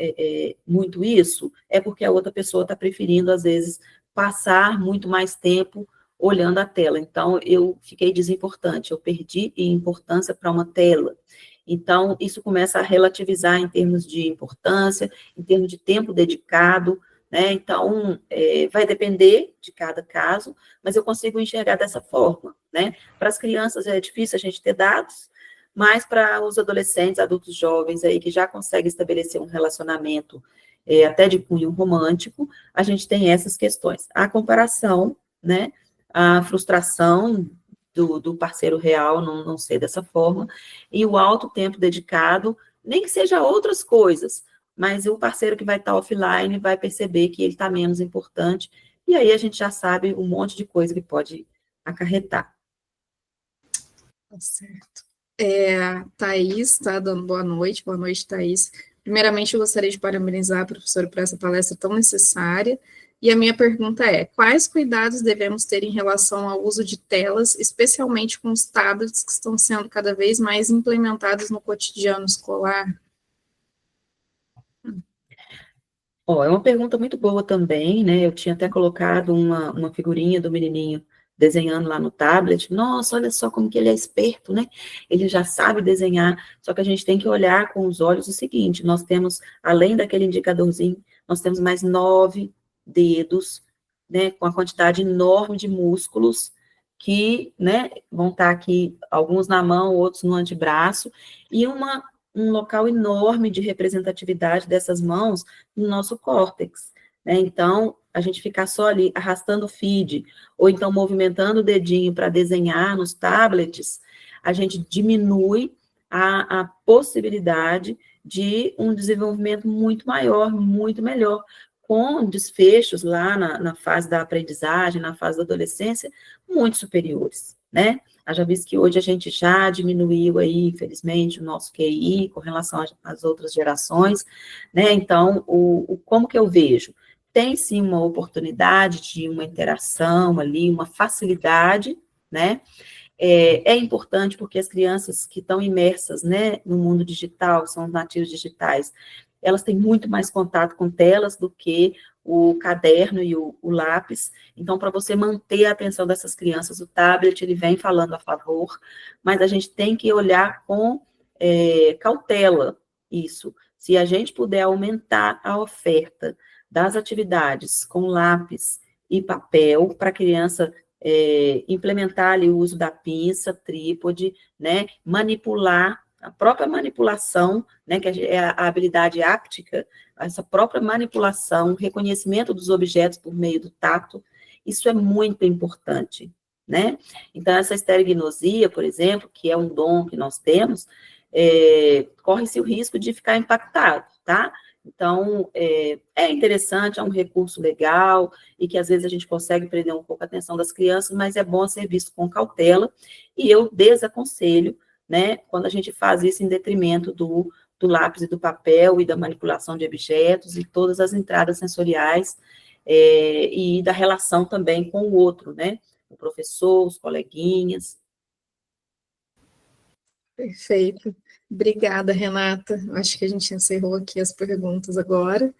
muito isso, é porque a outra pessoa está preferindo, às vezes, passar muito mais tempo olhando a tela. Então, eu fiquei desimportante, eu perdi importância para uma tela. Então, isso começa a relativizar em termos de importância, em termos de tempo dedicado, né? Então, vai depender de cada caso, mas eu consigo enxergar dessa forma, né? Para as crianças é difícil a gente ter dados, mas para os adolescentes, adultos jovens aí que já conseguem estabelecer um relacionamento até de cunho romântico, a gente tem essas questões. A comparação, né? A frustração do parceiro real não ser dessa forma, e o alto tempo dedicado, nem que seja outras coisas, mas o parceiro que vai estar offline vai perceber que ele está menos importante, e aí a gente já sabe um monte de coisa que pode acarretar. Tá certo. Thaís está dando boa noite, Thaís. Primeiramente, eu gostaria de parabenizar a professora por essa palestra tão necessária, e a minha pergunta é, quais cuidados devemos ter em relação ao uso de telas, especialmente com os tablets que estão sendo cada vez mais implementados no cotidiano escolar? É uma pergunta muito boa também, né? Eu tinha até colocado uma figurinha do menininho desenhando lá no tablet. Nossa, olha só como que ele é esperto, né? Ele já sabe desenhar, só que a gente tem que olhar com os olhos o seguinte, nós temos, além daquele indicadorzinho, nós temos mais 9 dedos, né, com a quantidade enorme de músculos que, né, vão estar aqui, alguns na mão, outros no antebraço, e um local enorme de representatividade dessas mãos no nosso córtex, né? Então, a gente ficar só ali arrastando o feed, ou então movimentando o dedinho para desenhar nos tablets, a gente diminui a possibilidade de um desenvolvimento muito maior, muito melhor, com desfechos lá na fase da aprendizagem, na fase da adolescência, muito superiores, né? Haja visto que hoje a gente já diminuiu aí, infelizmente, o nosso QI com relação às outras gerações, né? Então, como que eu vejo? Tem sim uma oportunidade de uma interação ali, uma facilidade, né? É importante porque as crianças que estão imersas, né, no mundo digital, são os nativos digitais, elas têm muito mais contato com telas do que o caderno e o lápis. Então, para você manter a atenção dessas crianças, o tablet, ele vem falando a favor, mas a gente tem que olhar com cautela isso. Se a gente puder aumentar a oferta das atividades com lápis e papel, para a criança implementar ali o uso da pinça, trípode, né, manipular A própria manipulação, né, que é a habilidade áptica, essa própria manipulação, reconhecimento dos objetos por meio do tato, isso é muito importante, né? Então, essa estereognosia, por exemplo, que é um dom que nós temos, corre-se o risco de ficar impactado, tá? Então, é interessante, é um recurso legal, e que às vezes a gente consegue prender um pouco a atenção das crianças, mas é bom ser visto com cautela, e eu desaconselho, né, quando a gente faz isso em detrimento do lápis e do papel, e da manipulação de objetos, e todas as entradas sensoriais, e da relação também com o outro, né, o professor, os coleguinhas. Perfeito. Obrigada, Renata. Acho que a gente encerrou aqui as perguntas agora.